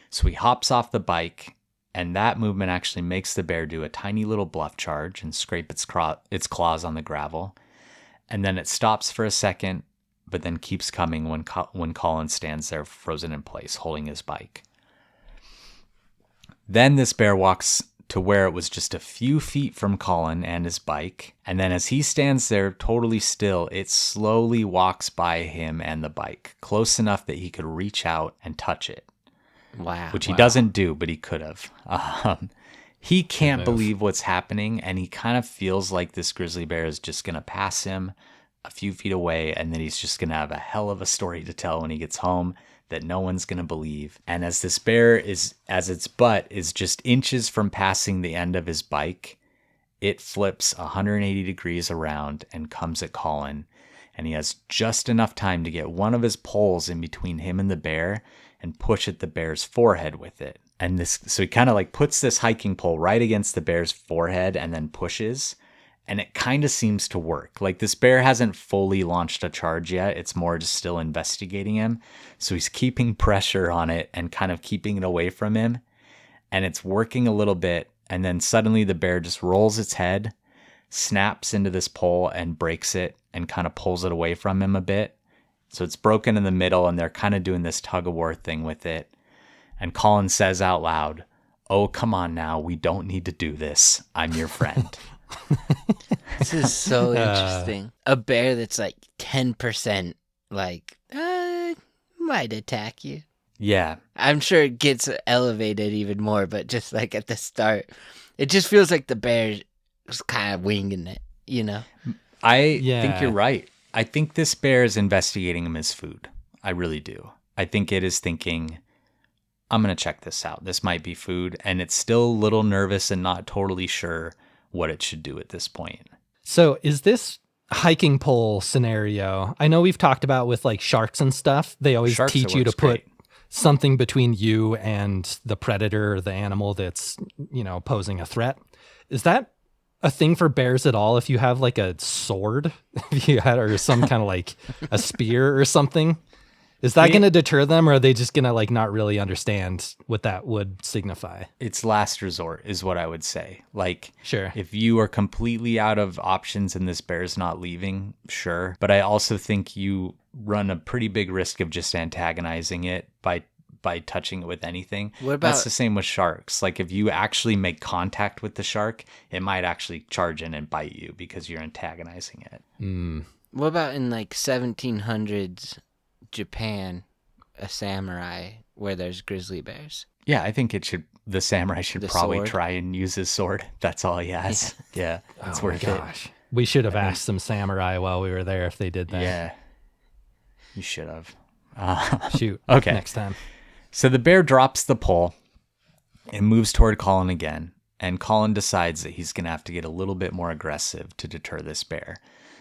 So he hops off the bike, and that movement actually makes the bear do a tiny little bluff charge and scrape its claws on the gravel. And then it stops for a second, but then keeps coming when Colin stands there frozen in place, holding his bike. Then this bear walks to where it was just a few feet from Colin and his bike. And then as he stands there totally still, it slowly walks by him and the bike, close enough that he could reach out and touch it. Wow. Which he doesn't do, but he could have. He can't believe what's happening, and he kind of feels like this grizzly bear is just going to pass him a few feet away, and then he's just going to have a hell of a story to tell when he gets home that no one's going to believe. And as this bear as its butt is just inches from passing the end of his bike, it flips 180 degrees around and comes at Colin, and he has just enough time to get one of his poles in between him and the bear and push at the bear's forehead with it. And so he kind of like puts this hiking pole right against the bear's forehead and then pushes, and it kind of seems to work. Like this bear hasn't fully launched a charge yet. It's more just still investigating him. So he's keeping pressure on it and kind of keeping it away from him. And it's working a little bit. And then suddenly the bear just rolls its head, snaps into this pole and breaks it and kind of pulls it away from him a bit. So it's broken in the middle, and they're kind of doing this tug of war thing with it. And Colin says out loud, "Oh, come on now. We don't need to do this. I'm your friend." This is so interesting. A bear that's like 10% like, might attack you. Yeah. I'm sure it gets elevated even more, but just like at the start, it just feels like the bear is kind of winging it, you know? I think you're right. I think this bear is investigating him as food. I really do. I think it is thinking, I'm going to check this out. This might be food. And it's still a little nervous and not totally sure what it should do at this point. So is this hiking pole scenario, I know we've talked about with like sharks and stuff, they always teach you to put something between you and the predator or the animal that's, posing a threat. Is that a thing for bears at all? If you have like a sword, or some kind of like a spear or something, is that going to deter them, or are they just going to like not really understand what that would signify? It's last resort is what I would say. Like, sure, if you are completely out of options and this bear's not leaving, sure. But I also think you run a pretty big risk of just antagonizing it by touching it with anything. That's the same with sharks. Like if you actually make contact with the shark, it might actually charge in and bite you because you're antagonizing it. What about in like 1700s Japan, a samurai where there's grizzly bears? Yeah, I think the samurai should probably sword? try and use his sword. That's all he has. Yeah, it's worth it. We should have asked some samurai while we were there if they did that. Yeah, you should have. Shoot. Okay. Next time. So the bear drops the pole and moves toward Colin again. and Colin decides that he's going to have to get a little bit more aggressive to deter this bear.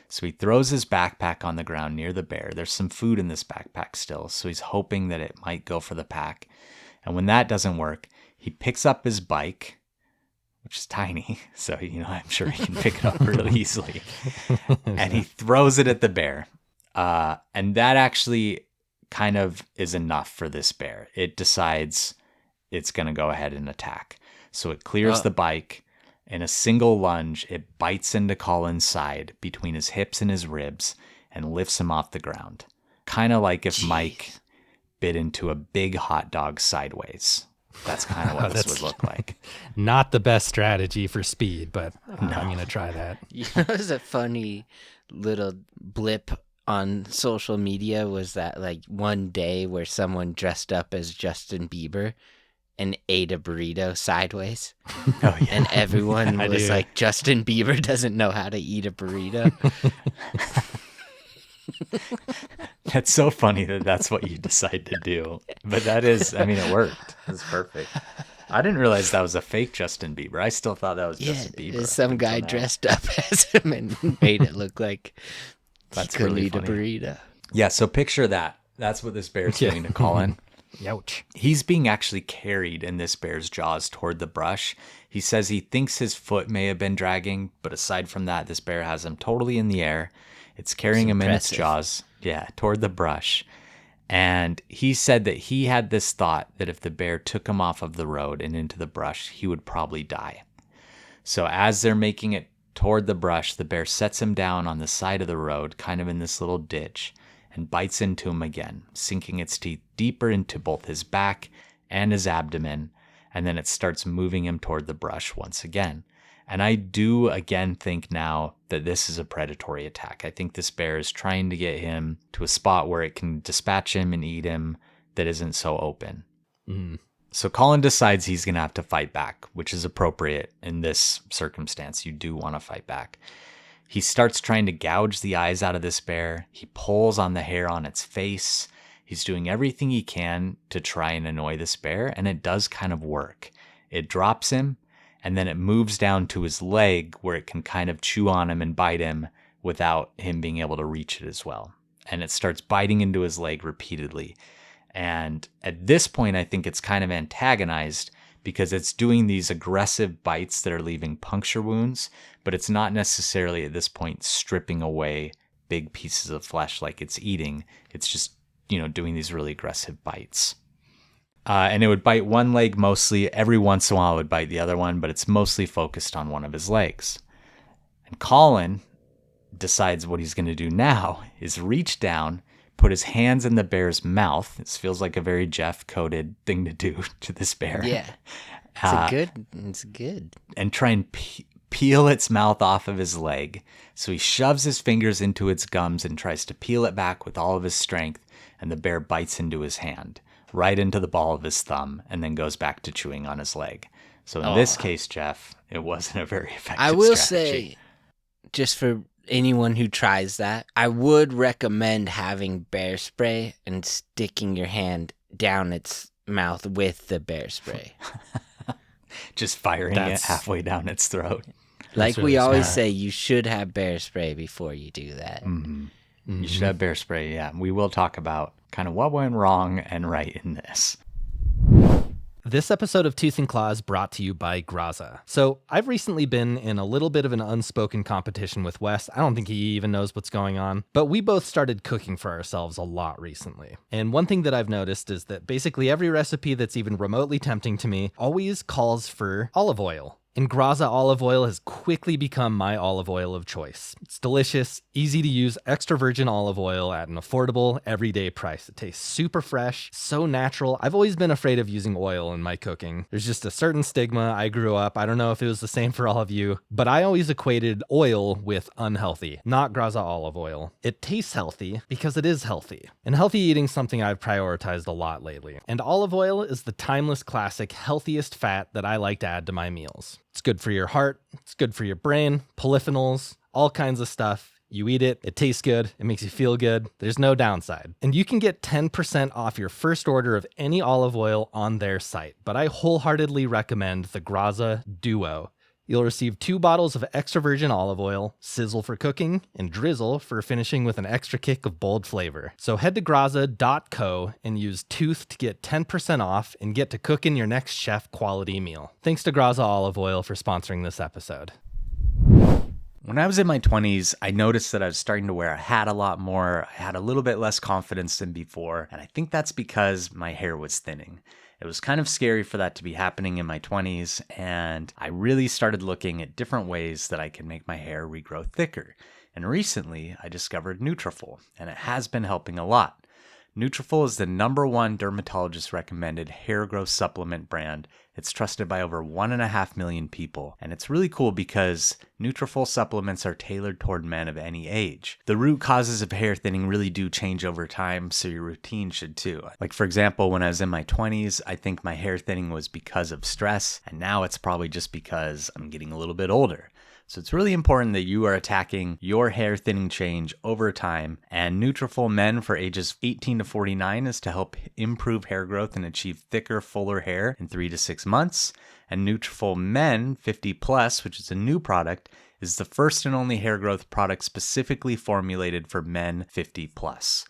So he throws his backpack on the ground near the bear. There's some food in this backpack still, so he's hoping that it might go for the pack. And when that doesn't work, he picks up his bike, which is tiny, so I'm sure he can pick it up really easily, and he throws it at the bear. And that actually kind of is enough for this bear. It decides it's going to go ahead and attack. So it clears the bike. In a single lunge, it bites into Colin's side between his hips and his ribs and lifts him off the ground. Kind of like if Mike bit into a big hot dog sideways. That's kind of what this would look like. Not the best strategy for speed, but I'm going to try that. It was a funny little blip on social media was that like one day where someone dressed up as Justin Bieber and ate a burrito sideways. Oh, yeah. And everyone was like, Justin Bieber doesn't know how to eat a burrito. That's so funny that that's what you decide to do. But that is, it worked. It's perfect. I didn't realize that was a fake Justin Bieber. I still thought that was Justin Bieber. Some guy dressed up as him and made it look like that's he couldn't really eat funny. a burrito. Yeah, so picture that. That's what this bear's doing to Colin. Ouch. He's being actually carried in this bear's jaws toward the brush. He says he thinks his foot may have been dragging, but aside from that, this bear has him totally in the air. It's carrying him in its jaws, toward the brush. And he said that he had this thought that if the bear took him off of the road and into the brush, he would probably die. So as they're making it toward the brush, the bear sets him down on the side of the road, kind of in this little ditch, and bites into him again, sinking its teeth deeper into both his back and his abdomen, and then it starts moving him toward the brush once again. And I do again think now that this is a predatory attack. I think this bear is trying to get him to a spot where it can dispatch him and eat him that isn't so open. So Colin decides he's going to have to fight back, which is appropriate in this circumstance. You do want to fight back. He starts trying to gouge the eyes out of this bear. He pulls on the hair on its face. He's doing everything he can to try and annoy this bear, and it does kind of work. It drops him, and then it moves down to his leg where it can kind of chew on him and bite him without him being able to reach it as well. And it starts biting into his leg repeatedly. And at this point, I think it's kind of antagonized because it's doing these aggressive bites that are leaving puncture wounds, but it's not necessarily at this point stripping away big pieces of flesh like it's eating. It's just, doing these really aggressive bites. And it would bite one leg mostly. Every once in a while it would bite the other one, but it's mostly focused on one of his legs. And Colin decides what he's going to do now is reach down, put his hands in the bear's mouth. This feels like a very Jeff-coded thing to do to this bear. Yeah. It's good. And try and peel its mouth off of his leg. So he shoves his fingers into its gums and tries to peel it back with all of his strength, and the bear bites into his hand, right into the ball of his thumb, and then goes back to chewing on his leg. So in this case, Jeff, it wasn't a very effective I will strategy. say, just for anyone who tries that, I would recommend having bear spray and sticking your hand down its mouth with the bear spray. Just firing it halfway down its throat. Like really we always smart. say, you should have bear spray before you do that. You should have bear spray, yeah. We will talk about kind of what went wrong and right in this. This episode of Tooth and Claw is brought to you by Graza. So I've recently been in a little bit of an unspoken competition with Wes. I don't think he even knows what's going on, but we both started cooking for ourselves a lot recently. And one thing that I've noticed is that basically every recipe that's even remotely tempting to me always calls for olive oil. And Graza olive oil has quickly become my olive oil of choice. It's delicious, easy to use extra virgin olive oil at an affordable, everyday price. It tastes super fresh, so natural. I've always been afraid of using oil in my cooking. There's just a certain stigma. I grew up, I don't know if it was the same for all of you, but I always equated oil with unhealthy, not Graza olive oil. It tastes healthy because it is healthy. And healthy eating's something I've prioritized a lot lately. And olive oil is the timeless classic, healthiest fat that I like to add to my meals. It's good for your heart, it's good for your brain, polyphenols, all kinds of stuff. You eat it, it tastes good, it makes you feel good, there's no downside. And you can get 10% off your first order of any olive oil on their site, but I wholeheartedly recommend the Graza Duo. You'll receive 2 bottles of extra virgin olive oil, sizzle for cooking, and drizzle for finishing with an extra kick of bold flavor. So head to graza.co and use Tooth to get 10% off and get to cooking your next chef quality meal. Thanks to Graza Olive Oil for sponsoring this episode. When I was in my 20s, I noticed that I was starting to wear a hat a lot more. I had a little bit less confidence than before, and I think that's because my hair was thinning. It was kind of scary for that to be happening in my 20s, and I really started looking at different ways that I can make my hair regrow thicker. And recently, I discovered Nutrafol, and it has been helping a lot. Nutrafol is the #1 dermatologist recommended hair growth supplement brand. It's trusted by over 1.5 million people. And it's really cool because Nutrafol supplements are tailored toward men of any age. The root causes of hair thinning really do change over time, so your routine should too. Like for example, when I was in my 20s, I think my hair thinning was because of stress, and now it's probably just because I'm getting a little bit older. So it's really important that you are attacking your hair thinning change over time. And Nutrafol Men for ages 18 to 49 is to help improve hair growth and achieve thicker, fuller hair in 3 to 6 months. And Nutrafol Men 50 Plus, which is a new product, is the first and only hair growth product specifically formulated for men 50 plus.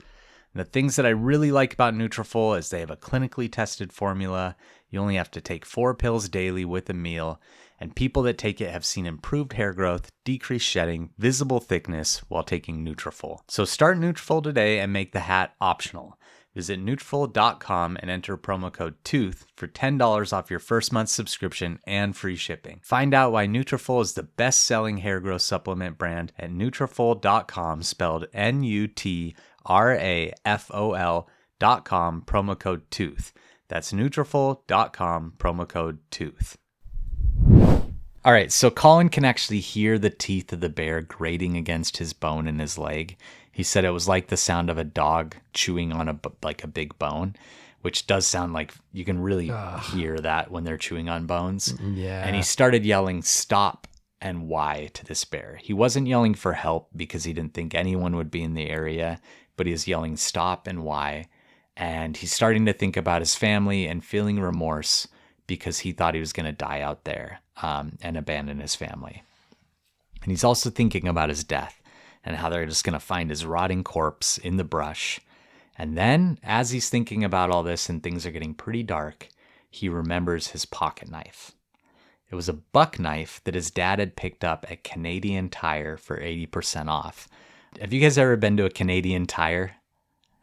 The things that I really like about Nutrafol is they have a clinically tested formula. You only have to take 4 pills daily with a meal, and people that take it have seen improved hair growth, decreased shedding, visible thickness while taking Nutrafol. So start Nutrafol today and make the hat optional. Visit Nutrafol.com and enter promo code TOOTH for $10 off your first month's subscription and free shipping. Find out why Nutrafol is the best-selling hair growth supplement brand at Nutrafol.com, spelled Nutrafol.com, promo code TOOTH. That's Nutrafol.com, promo code TOOTH. All right, so Colin can actually hear the teeth of the bear grating against his bone in his leg. He said it was like the sound of a dog chewing on a big bone, which does sound like you can really hear that when they're chewing on bones. Yeah. And he started yelling, "Stop," and "Why" to this bear. He wasn't yelling for help because he didn't think anyone would be in the area, but he was yelling, "Stop," and "Why." And he's starting to think about his family and feeling remorse because he thought he was going to die out there and abandon his family. And he's also thinking about his death and how they're just going to find his rotting corpse in the brush. And then, as he's thinking about all this and things are getting pretty dark, he remembers his pocket knife. It was a buck knife that his dad had picked up at Canadian Tire for 80% off. Have you guys ever been to a Canadian Tire?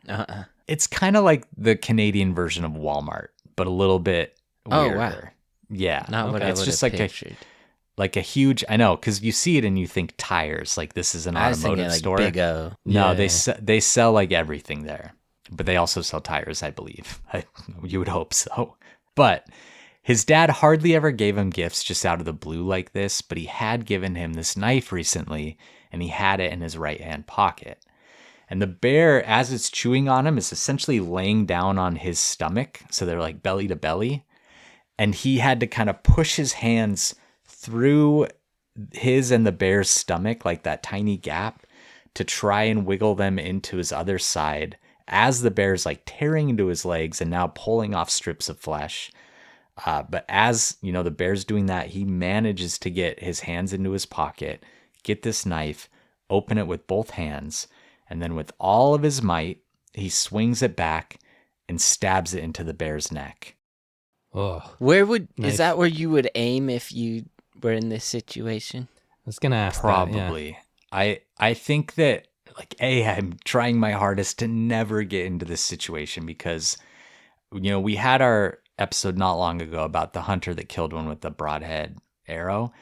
Uh-uh. It's kind of like the Canadian version of Walmart, but a little bit weirder. Oh, wow. Yeah. Not what I it's would just have like pictured. a huge, I know, because you see it and you think tires, like this is an I was thinking automotive like store. Big O. No, Yeah. they sell like everything there, but they also sell tires, I believe. You would hope so. But his dad hardly ever gave him gifts just out of the blue like this, but he had given him this knife recently, and he had it in his right-hand pocket. And the bear, as it's chewing on him, is essentially laying down on his stomach, so they're like belly to belly. And he had to kind of push his hands through his and the bear's stomach, like that tiny gap, to try and wiggle them into his other side as the bear's like tearing into his legs and now pulling off strips of flesh. But as you know, the bear's doing that, he manages to get his hands into his pocket, get this knife, open it with both hands, and then with all of his might, he swings it back and stabs it into the bear's neck. Oh, Is that where you would aim if you were in this situation? I was going to ask Probably. I think that, like, I'm trying my hardest to never get into this situation because, you know, we had our episode not long ago about the hunter that killed one with the broadhead arrow,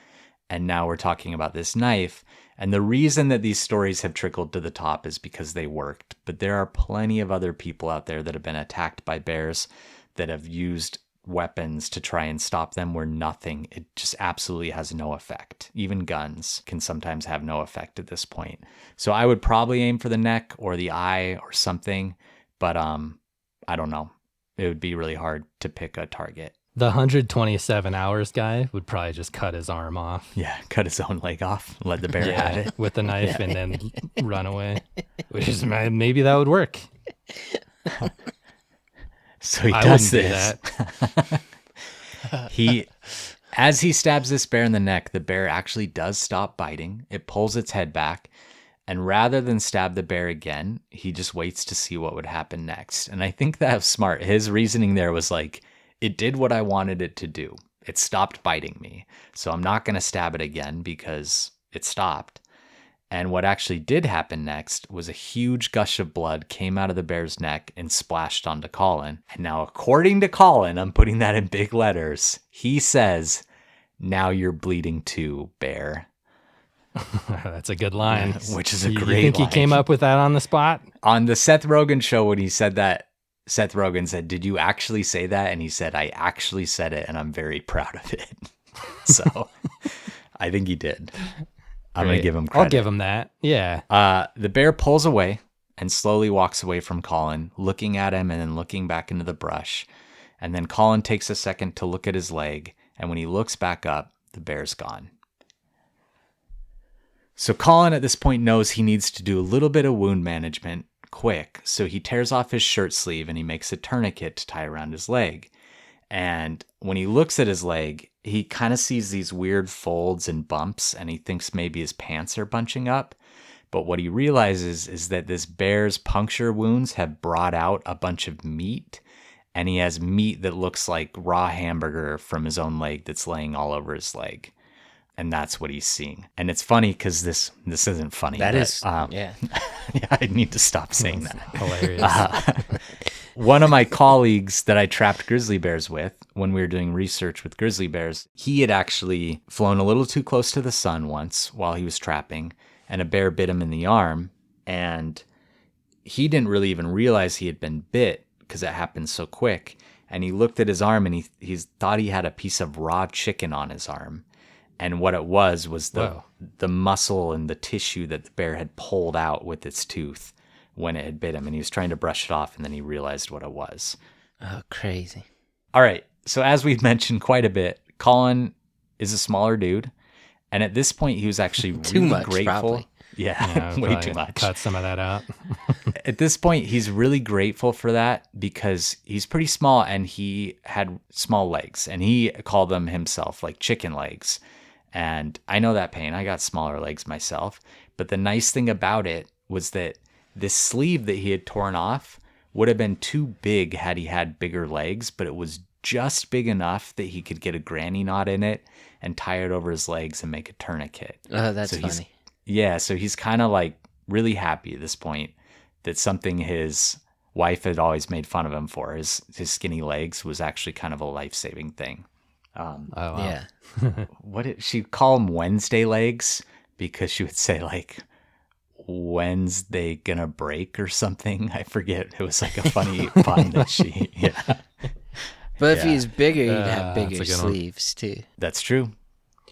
and now we're talking about this knife. And the reason that these stories have trickled to the top is because they worked. But there are plenty of other people out there that have been attacked by bears that have used weapons to try and stop them where it just absolutely has no effect. Even guns can sometimes have no effect at this point. So I would probably aim for the neck or the eye or something, but I don't know. It would be really hard to pick a target. The 127 hours guy would probably just cut his arm off. Yeah, cut his own leg off, let the bear have it. With a knife and then run away. Which is maybe that would work. So he I does wouldn't this. do that. As he stabs this bear in the neck, the bear actually does stop biting. It pulls its head back, and rather than stab the bear again, he just waits to see what would happen next. And I think that was smart. His reasoning there was like, it did what I wanted it to do. It stopped biting me. So I'm not going to stab it again because it stopped. And what actually did happen next was a huge gush of blood came out of the bear's neck and splashed onto Colin. And now, according to Colin, I'm putting that in big letters, he says, "Now you're bleeding too, bear." That's a good line. Which is a You great think line. he came up with that on the spot? On the Seth Rogen show, when he said that, Seth Rogen said, "Did you actually say that?" And he said, "I actually said it, and I'm very proud of it." So I think he did. I'm going to give him credit. I'll give him that. Yeah. The bear pulls away and slowly walks away from Colin, looking at him and then looking back into the brush. And then Colin takes a second to look at his leg. And when he looks back up, the bear's gone. So Colin at this point knows he needs to do a little bit of wound management quick. So he tears off his shirt sleeve and he makes a tourniquet to tie around his leg. And when he looks at his leg, he kind of sees these weird folds and bumps, and he thinks maybe his pants are bunching up. But what he realizes is that this bear's puncture wounds have brought out a bunch of meat, and he has meat that looks like raw hamburger from his own leg that's laying all over his leg. And that's what he's seeing. And it's funny because this isn't funny. That but, is, yeah. Yeah, I need to stop saying that. Hilarious. One of my colleagues that I trapped grizzly bears with when we were doing research with grizzly bears, he had actually flown a little too close to the sun once while he was trapping, and a bear bit him in the arm. And he didn't really even realize he had been bit because it happened so quick. And he looked at his arm and he thought he had a piece of raw chicken on his arm. And what it was the muscle and the tissue that the bear had pulled out with its tooth when it had bit him. And he was trying to brush it off, and then he realized what it was. Oh, crazy. All right. So as we've mentioned quite a bit, Colin is a smaller dude. And at this point, he was actually really Too much, grateful. probably. Yeah, way probably too much. Cut some of that out. At this point, he's really grateful for that because he's pretty small and he had small legs, and he called them himself like chicken legs. And I know that pain. I got smaller legs myself. But the nice thing about it was that this sleeve that he had torn off would have been too big had he had bigger legs, but it was just big enough that he could get a granny knot in it and tie it over his legs and make a tourniquet. Oh, that's So funny. Yeah, so he's kind of like really happy at this point that something his wife had always made fun of him for, his skinny legs, was actually kind of a life-saving thing. Oh, wow. Yeah. She'd call them Wednesday legs because she would say like, "When's they gonna break?" or something. I forget. It was like a funny pun that she, yeah. But if Yeah. he's bigger, he'd have that's bigger a good one. sleeves too. That's true.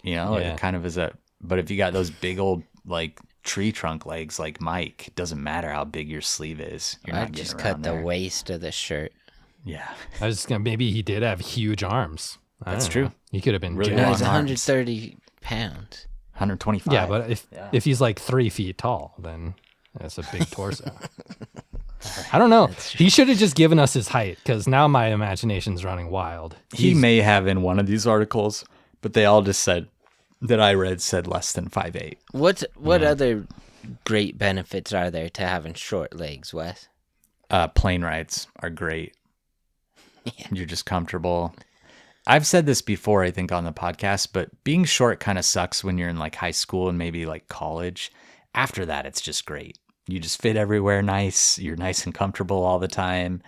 You know, Yeah. it kind of is but if you got those big old like tree trunk legs like Mike, it doesn't matter how big your sleeve is. You're not I'd getting just around cut the there. waist of the shirt. Yeah, I was just gonna, maybe he did have huge arms. I That's don't true. know. He could have been Really jacked. No, long he's arms. 130 pounds. 125. Yeah, but if he's like 3 feet tall, then that's a big torso. I don't know. He should have just given us his height, because now my imagination's running wild. He may have in one of these articles, but they all just said that I read said less than 5'8". What other great benefits are there to having short legs, Wes? Plane rides are great. Yeah. You're just comfortable. I've said this before, I think, on the podcast, but being short kind of sucks when you're in like high school and maybe like college. After that, it's just great. You just fit everywhere nice. You're nice and comfortable all the time.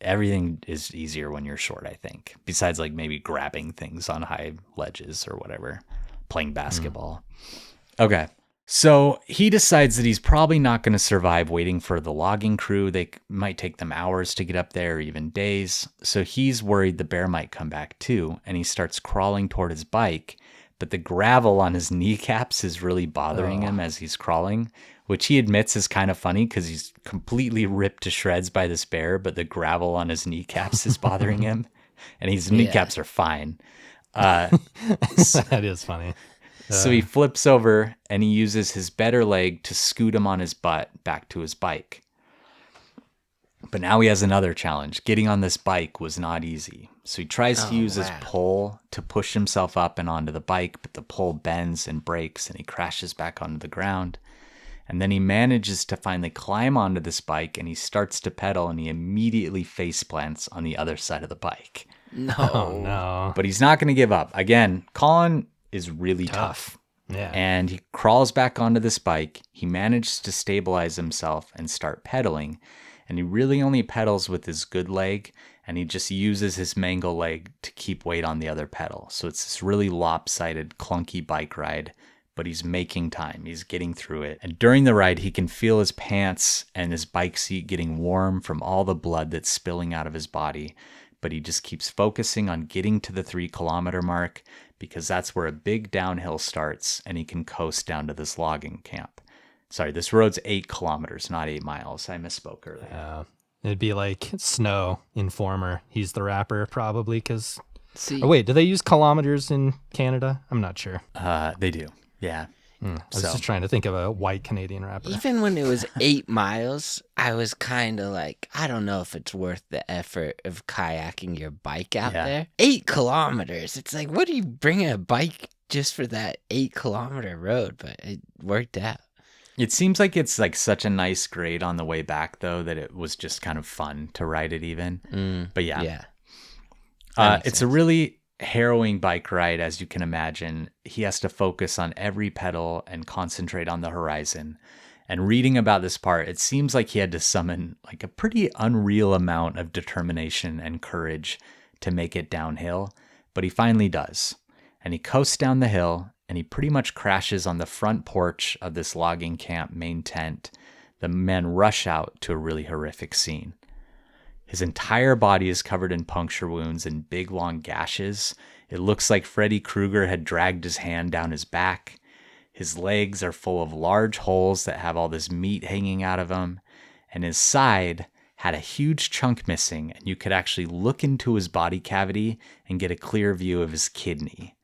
Everything is easier when you're short, I think. Besides like maybe grabbing things on high ledges or whatever, playing basketball. Okay. So he decides that he's probably not going to survive waiting for the logging crew. They might take them hours to get up there, or even days. So he's worried the bear might come back too, and he starts crawling toward his bike. But the gravel on his kneecaps is really bothering him as he's crawling, which he admits is kind of funny because he's completely ripped to shreds by this bear, but the gravel on his kneecaps is bothering him. and his kneecaps are fine. That is funny. So he flips over and he uses his better leg to scoot him on his butt back to his bike. But now he has another challenge. Getting on this bike was not easy. So he tries to use his pole to push himself up and onto the bike, but the pole bends and breaks and he crashes back onto the ground. And then he manages to finally climb onto this bike and he starts to pedal and he immediately face plants on the other side of the bike. No. Oh, no. But he's not going to give up. Again, Colin is really tough. Yeah. And he crawls back onto this bike. He manages to stabilize himself and start pedaling. And he really only pedals with his good leg, and he just uses his mangle leg to keep weight on the other pedal. So it's this really lopsided, clunky bike ride, but he's making time. He's getting through it. And during the ride, he can feel his pants and his bike seat getting warm from all the blood that's spilling out of his body. But he just keeps focusing on getting to the 3-kilometer mark because that's where a big downhill starts, and he can coast down to this logging camp. Sorry, this road's 8 kilometers, not 8 miles. I misspoke earlier. It'd be like Snow in Former. He's the rapper, probably, because... See, Oh, wait, do they use kilometers in Canada? I'm not sure. They do, yeah. I was just trying to think of a white Canadian rapper. even when it was 8 miles, I was kind of like, I don't know if it's worth the effort of kayaking your bike out there. 8 kilometers. It's like, what do you bring a bike just for that 8-kilometer road? But it worked out. It seems like it's like such a nice grade on the way back, though, that it was just kind of fun to ride it even. But yeah. It's a really harrowing bike ride, as you can imagine. He has to focus on every pedal and concentrate on the horizon. And reading about this part, it seems like he had to summon like a pretty unreal amount of determination and courage to make it downhill. But he finally does. And he coasts down the hill, and he pretty much crashes on the front porch of this logging camp main tent. The men rush out to a really horrific scene. His entire body is covered in puncture wounds and big long gashes. It looks like Freddy Krueger had dragged his hand down his back. His legs are full of large holes that have all this meat hanging out of them. And his side had a huge chunk missing, and you could actually look into his body cavity and get a clear view of his kidney.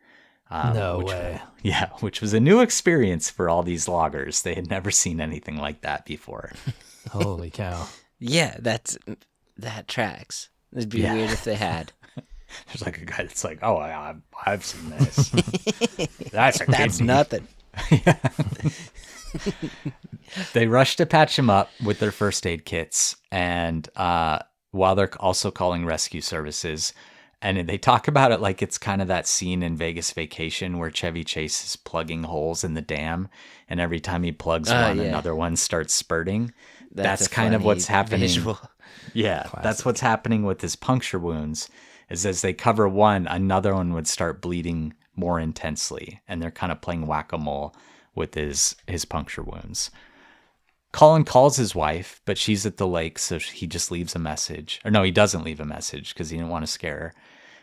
No way. Yeah, which was a new experience for all these loggers. They had never seen anything like that before. Holy cow. Yeah, that tracks. It'd be weird if they had. There's like a guy that's like, oh, I've seen this. That's a kidney. That's nothing. They rush to patch him up with their first aid kits, and while they're also calling rescue services. And they talk about it like it's kind of that scene in Vegas Vacation where Chevy Chase is plugging holes in the dam, and every time he plugs one, another one starts spurting. That's kind of what's happening. Visual. Yeah, Classic. That's what's happening with his puncture wounds, is as they cover one, another one would start bleeding more intensely, and they're kind of playing whack-a-mole with his puncture wounds. Colin calls his wife, but she's at the lake, so he just leaves a message. Or no, he doesn't leave a message because he didn't want to scare her.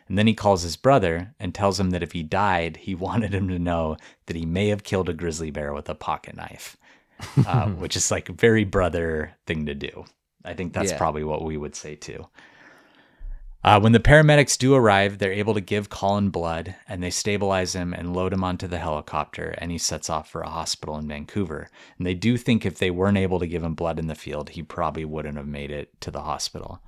And then he calls his brother and tells him that if he died, he wanted him to know that he may have killed a grizzly bear with a pocket knife, which is like a very brother thing to do. I think that's probably what we would say too. When the paramedics do arrive, they're able to give Colin blood, and they stabilize him and load him onto the helicopter, and he sets off for a hospital in Vancouver. And they do think if they weren't able to give him blood in the field, he probably wouldn't have made it to the hospital.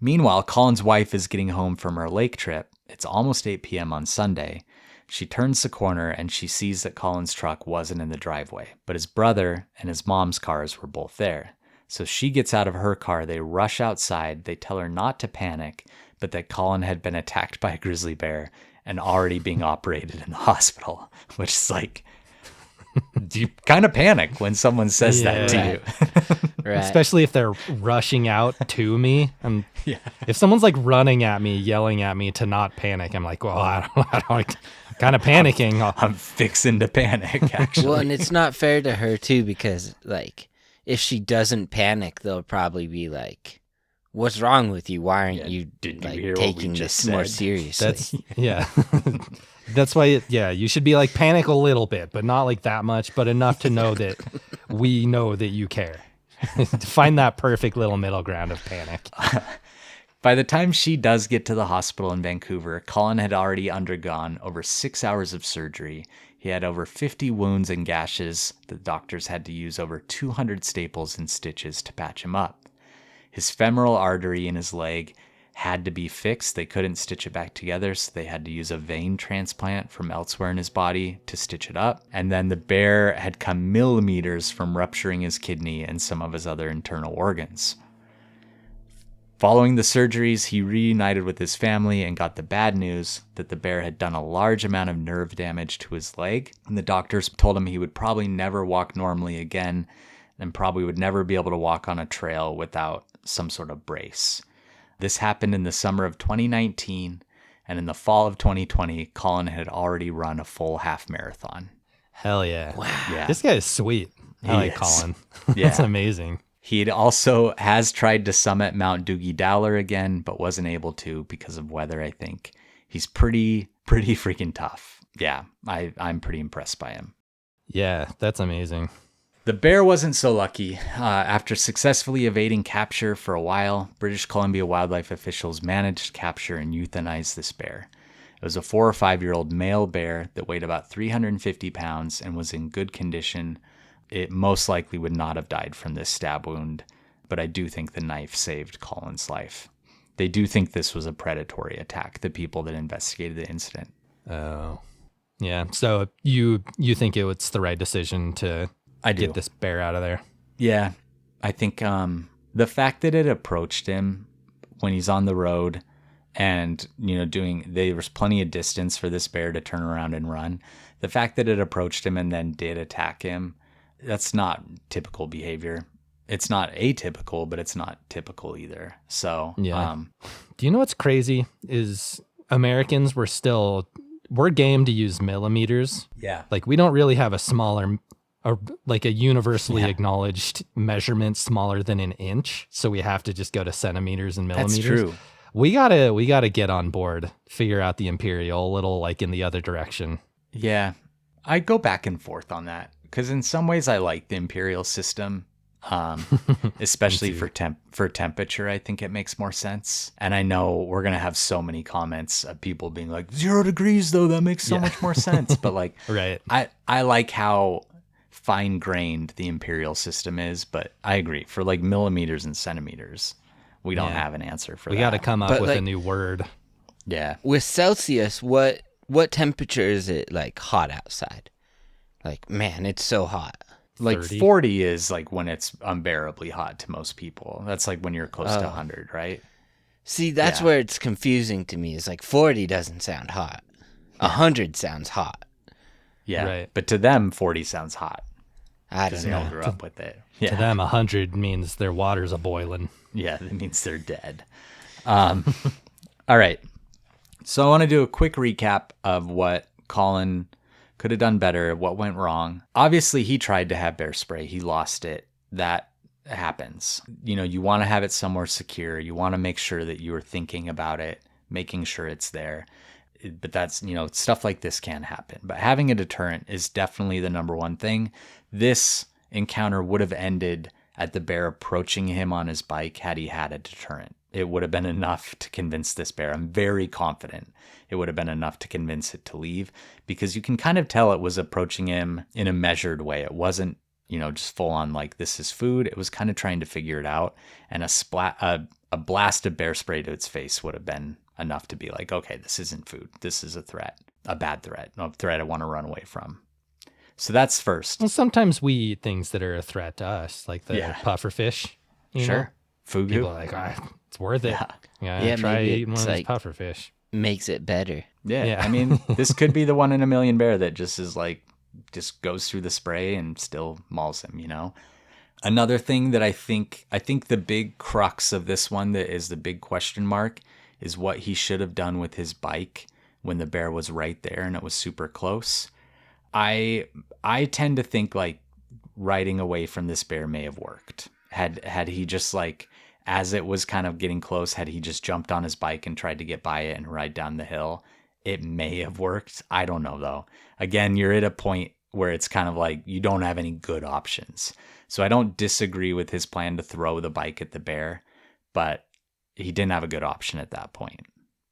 Meanwhile, Colin's wife is getting home from her lake trip. It's almost 8 p.m. on Sunday. She turns the corner, and she sees that Colin's truck wasn't in the driveway, but his brother and his mom's cars were both there. So she gets out of her car, they rush outside, they tell her not to panic, but that Colin had been attacked by a grizzly bear and already being operated in the hospital, which is like, you kind of panic when someone says that to you. Right. Especially if they're rushing out to me. If someone's like running at me, yelling at me to not panic, I'm like, well, I don't kind of panicking. I'm fixing to panic, actually. Well, and it's not fair to her too, because like, if she doesn't panic, they'll probably be like, what's wrong with you? Why aren't you like taking this more seriously? That's why, you should be like panic a little bit, but not like that much, but enough to know that we know that you care. Find that perfect little middle ground of panic. By the time she does get to the hospital in Vancouver, Colin had already undergone over 6 hours of surgery. He had over 50 wounds and gashes. The doctors had to use over 200 staples and stitches to patch him up. His femoral artery in his leg had to be fixed. They couldn't stitch it back together, so they had to use a vein transplant from elsewhere in his body to stitch it up. And then the bear had come millimeters from rupturing his kidney and some of his other internal organs. Following the surgeries, he reunited with his family and got the bad news that the bear had done a large amount of nerve damage to his leg. And the doctors told him he would probably never walk normally again and probably would never be able to walk on a trail without some sort of brace. This happened in the summer of 2019, and in the fall of 2020, Colin had already run a full half marathon. Hell yeah. Wow. Yeah. This guy is sweet. I He like is. Colin. Yeah. That's amazing. He also has tried to summit Mount Doogie Dowler again, but wasn't able to because of weather, I think. He's pretty freaking tough. Yeah, I'm pretty impressed by him. Yeah, that's amazing. The bear wasn't so lucky. After successfully evading capture for a while, British Columbia wildlife officials managed to capture and euthanize this bear. It was a 4 or 5-year-old male bear that weighed about 350 pounds and was in good condition. It most likely would not have died from this stab wound, but I do think the knife saved Colin's life. They do think this was a predatory attack, the people that investigated the incident. Oh, yeah. So you think it was the right decision to I do. get this bear out of there? Yeah, I think the fact that it approached him when he's on the road and, there was plenty of distance for this bear to turn around and run. The fact that it approached him and then did attack him, that's not typical behavior. It's not atypical, but it's not typical either. So, Yeah. Do you know what's crazy is Americans we're game to use millimeters. yeah. Like we don't really have a smaller, or like a universally acknowledged measurement smaller than an inch. So we have to just go to centimeters and millimeters. That's true. We gotta get on board, figure out the imperial a little like in the other direction. Yeah. I go back and forth on that because in some ways I like the imperial system. Especially for temperature, I think it makes more sense. And I know we're going to have so many comments of people being like 0 degrees though, that makes so much more sense. But like, Right. I like how fine grained the imperial system is, but I agree for like millimeters and centimeters, we don't have an answer for that. We got to come up But, with a like- new word. Yeah. With Celsius, what temperature is it like hot outside? Like, man, it's so hot. Like 30? 40 is like when it's unbearably hot to most people. That's like when you're close to 100, right? See, that's Yeah. where it's confusing to me. Is like 40 doesn't sound hot. 100 sounds hot. Yeah. Right. But to them, 40 sounds hot I because don't they all know. grew up with it. To Yeah. them, 100 means their water's a boiling. Yeah, that means they're dead. All right. So I want to do a quick recap of what Colin could have done better, what went wrong. Obviously, he tried to have bear spray. He lost it. That happens. You want to have it somewhere secure. You want to make sure that you are thinking about it, making sure it's there. But that's, stuff like this can happen. But having a deterrent is definitely the number one thing. This encounter would have ended at the bear approaching him on his bike had he had a deterrent. It would have been enough to convince this bear. I'm very confident it would have been enough to convince it to leave because you can kind of tell it was approaching him in a measured way. It wasn't, just full on like this is food. It was kind of trying to figure it out. And a blast of bear spray to its face would have been enough to be like, okay, this isn't food. This is a threat, a bad threat, a threat I want to run away from. So that's first. Well, sometimes we eat things that are a threat to us, like the Yeah. puffer fish. you know? Sure. Fugu. People are like, it's worth it. Yeah, Try maybe eating one it's of those like- puffer fish. Makes it better. Yeah. Yeah. I mean, this could be the 1 in a million bear that just is like, just goes through the spray and still mauls him, Another thing that I think the big crux of this one that is the big question mark is what he should have done with his bike when the bear was right there and it was super close. I tend to think like riding away from this bear may have worked. Had he just like, as it was kind of getting close, had he just jumped on his bike and tried to get by it and ride down the hill, it may have worked. I don't know though. Again, you're at a point where it's kind of like you don't have any good options. So I don't disagree with his plan to throw the bike at the bear, but he didn't have a good option at that point,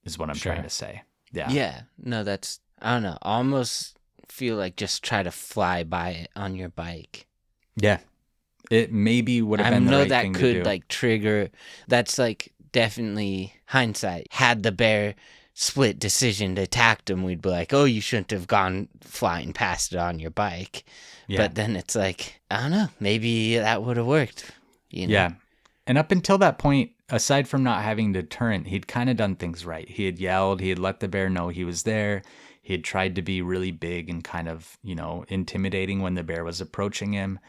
is what I'm Sure. trying to say. Yeah. Yeah. No, that's, I don't know. I almost feel like just try to fly by it on your bike. Yeah. It maybe would have I been the know right that thing to could do. like trigger. That's like definitely hindsight. Had the bear split decision to attack him, we'd be like, "Oh, you shouldn't have gone flying past it on your bike." Yeah. But then it's like, I don't know. Maybe that would have worked. You know? Yeah. And up until that point, aside from not having deterrent, he'd kind of done things right. He had yelled, he had let the bear know he was there. He had tried to be really big and kind of, intimidating when the bear was approaching him.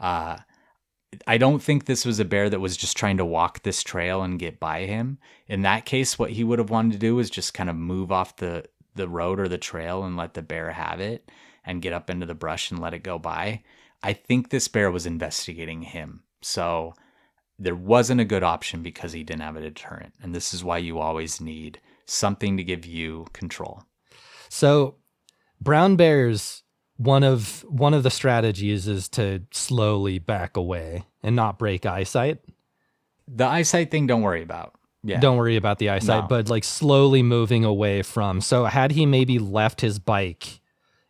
I don't think this was a bear that was just trying to walk this trail and get by him. In that case, what he would have wanted to do is just kind of move off the road or the trail and let the bear have it and get up into the brush and let it go by. I think this bear was investigating him. So there wasn't a good option because he didn't have a deterrent. And this is why you always need something to give you control. So brown bears, one of the strategies is to slowly back away and not break eyesight. The eyesight thing, don't worry about. Yeah. Don't worry about the eyesight, No. but like slowly moving away from. So had he maybe left his bike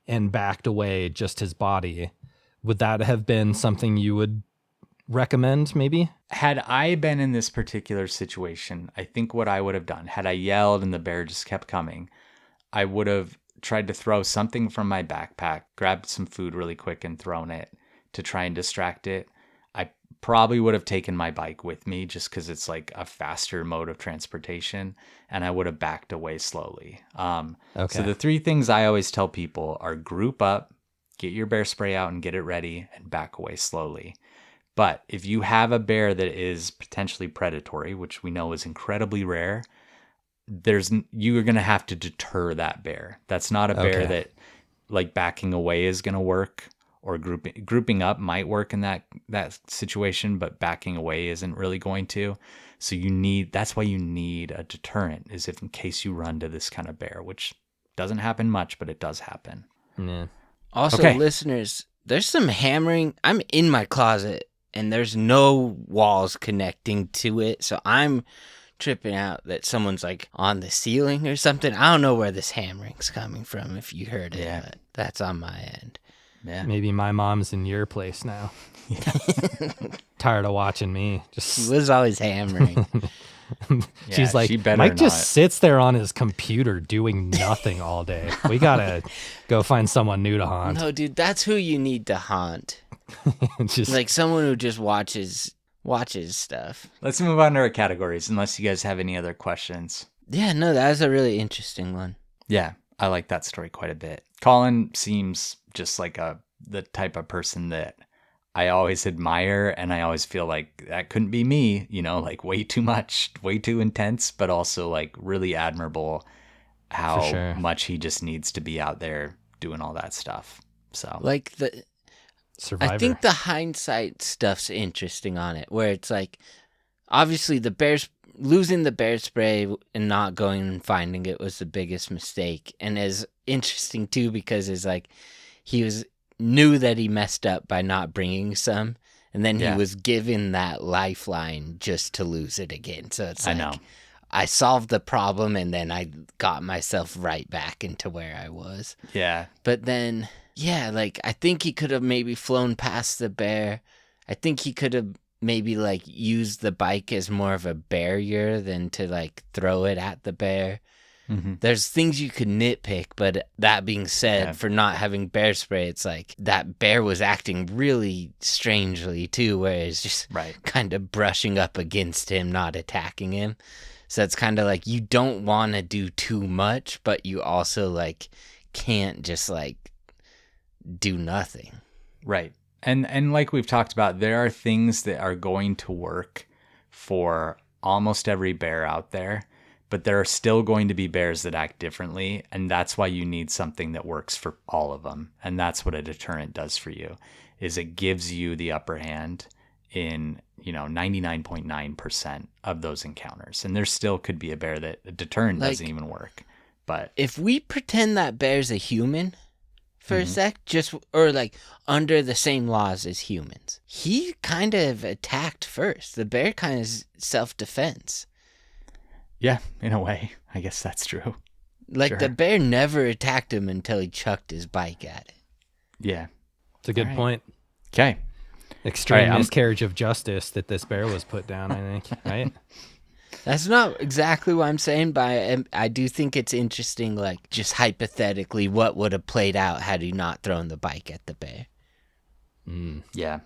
and backed away just his body, would that have been something you would recommend maybe? Had I been in this particular situation, I think what I would have done, had I yelled and the bear just kept coming, I would have tried to throw something from my backpack, grabbed some food really quick and thrown it to try and distract it. I probably would have taken my bike with me just because it's like a faster mode of transportation, and I would have backed away slowly. So the three things I always tell people are group up, get your bear spray out and get it ready, and back away slowly. But if you have a bear that is potentially predatory, which we know is incredibly rare, you're going to have to deter that bear. That's not a bear that like backing away is going to work, or grouping up might work in that situation, but backing away isn't really going to. So that's why you need a deterrent, is if in case you run to this kind of bear, which doesn't happen much, but it does happen. Yeah. Also, Okay. listeners, there's some hammering. I'm in my closet and there's no walls connecting to it. So I'm tripping out that someone's like on the ceiling or something. I don't know where this hammering's coming from, if you heard it, Yeah. but that's on my end. Yeah. Maybe my mom's in your place now. Tired of watching me. He Just was always hammering. she's like, she better Mike just not. sits there on his computer doing nothing all day. We gotta go find someone new to haunt. No, dude, that's who you need to haunt. Just Like someone who just watches stuff. Let's move on to our categories, unless you guys have any other questions. Yeah, no, that was a really interesting one. Yeah, I like that story quite a bit. Colin seems just like the type of person that I always admire, and I always feel like that couldn't be me, like way too much, way too intense, but also like really admirable how sure. much he just needs to be out there doing all that stuff. So Like Survivor. I think the hindsight stuff's interesting on it, where it's like, obviously losing the bear spray and not going and finding it was the biggest mistake, and is interesting too because it's like he knew that he messed up by not bringing some, and then he was given that lifeline just to lose it again. So it's like, I know. I solved the problem and then I got myself right back into where I was. Yeah. But then, yeah, like I think he could have maybe flown past the bear. I think he could have maybe like used the bike as more of a barrier than to like throw it at the bear. Mm-hmm. There's things you could nitpick, but that being said, for not having bear spray, it's like that bear was acting really strangely too, where it's just kind of brushing up against him, not attacking him. So it's kind of like you don't want to do too much, but you also like can't just like do nothing. Right. And like we've talked about, there are things that are going to work for almost every bear out there, but there are still going to be bears that act differently, and that's why you need something that works for all of them. And that's what a deterrent does for you, is it gives you the upper hand in 99.9% of those encounters. And there still could be a bear that a deterrent doesn't even work. But if we pretend that bear's a human for a sec, or like under the same laws as humans, he kind of attacked first. The bear kind of self-defense. Yeah, in a way. I guess that's true. Like Sure. the bear never attacked him until he chucked his bike at it. Yeah. It's a good All right. point. Okay. Extreme All right, miscarriage of justice that this bear was put down, I think, right? That's not exactly what I'm saying, but I do think it's interesting, like, just hypothetically, what would have played out had he not thrown the bike at the bear. Yeah.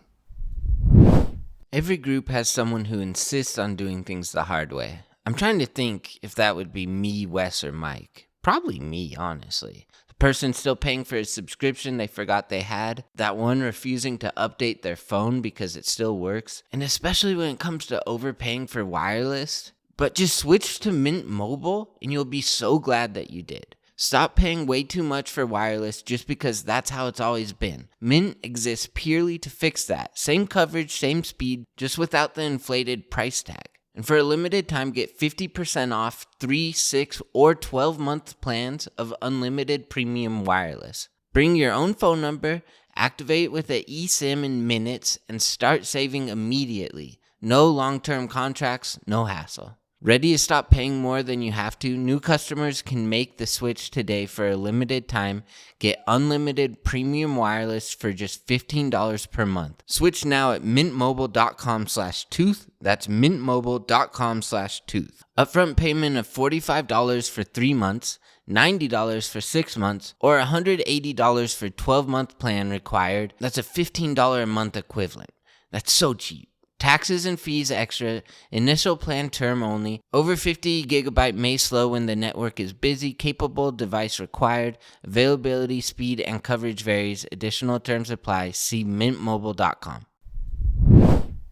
Every group has someone who insists on doing things the hard way. I'm trying to think if that would be me, Wes, or Mike. Probably me, honestly. The person still paying for a subscription they forgot they had. That one refusing to update their phone because it still works. And especially when it comes to overpaying for wireless. But just switch to Mint Mobile and you'll be so glad that you did. Stop paying way too much for wireless just because that's how it's always been. Mint exists purely to fix that. Same coverage, same speed, just without the inflated price tag. And for a limited time, get 50% off 3, 6, or 12-month plans of unlimited premium wireless. Bring your own phone number, activate with an eSIM in minutes, and start saving immediately. No long-term contracts, no hassle. Ready to stop paying more than you have to? New customers can make the switch today for a limited time. Get unlimited premium wireless for just $15 per month. Switch now at mintmobile.com/tooth. That's mintmobile.com/tooth. Upfront payment of $45 for 3 months, $90 for 6 months, or $180 for 12-month plan required. That's a $15 a month equivalent. That's so cheap. Taxes and fees extra, initial plan term only, over 50 gigabyte may slow when the network is busy, capable device required, availability, speed, and coverage varies, additional terms apply, see mintmobile.com.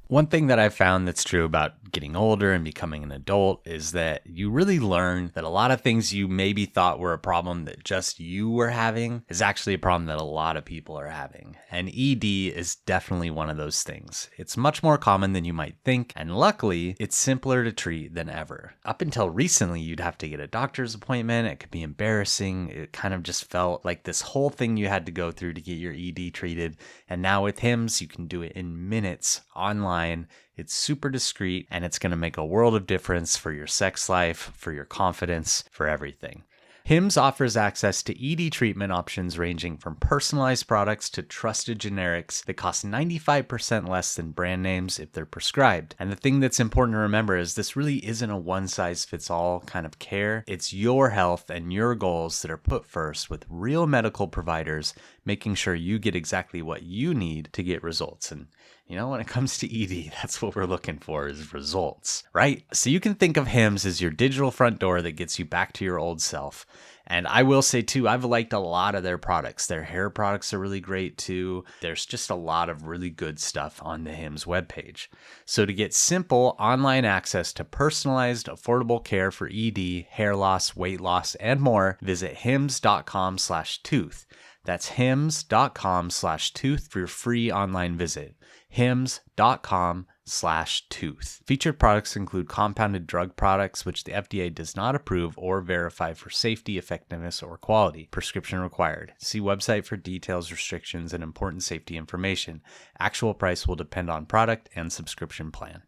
One thing that I've found that's true about getting older and becoming an adult is that you really learn that a lot of things you maybe thought were a problem that just you were having is actually a problem that a lot of people are having. And ED is definitely one of those things. It's much more common than you might think, and luckily, it's simpler to treat than ever. Up until recently, you'd have to get a doctor's appointment. It could be embarrassing. It kind of just felt like this whole thing you had to go through to get your ED treated. And now with HIMS, you can do it in minutes online. It's super discreet, and it's going to make a world of difference for your sex life, for your confidence, for everything. HIMS offers access to ED treatment options ranging from personalized products to trusted generics that cost 95% less than brand names if they're prescribed. And the thing that's important to remember is this really isn't a one-size-fits-all kind of care. It's your health and your goals that are put first with real medical providers, making sure you get exactly what you need to get results. And you know, when it comes to ED, that's what we're looking for is results, right? So you can think of HIMS as your digital front door that gets you back to your old self. And I will say too, I've liked a lot of their products. Their hair products are really great too. There's just a lot of really good stuff on the HIMS webpage. So to get simple online access to personalized, affordable care for ED, hair loss, weight loss, and more, visit hims.com/tooth. That's hims.com/tooth for your free online visit. hims.com/tooth. Featured products include compounded drug products, which the FDA does not approve or verify for safety, effectiveness, or quality. Prescription required. See website for details, restrictions, and important safety information. Actual price will depend on product and subscription plan.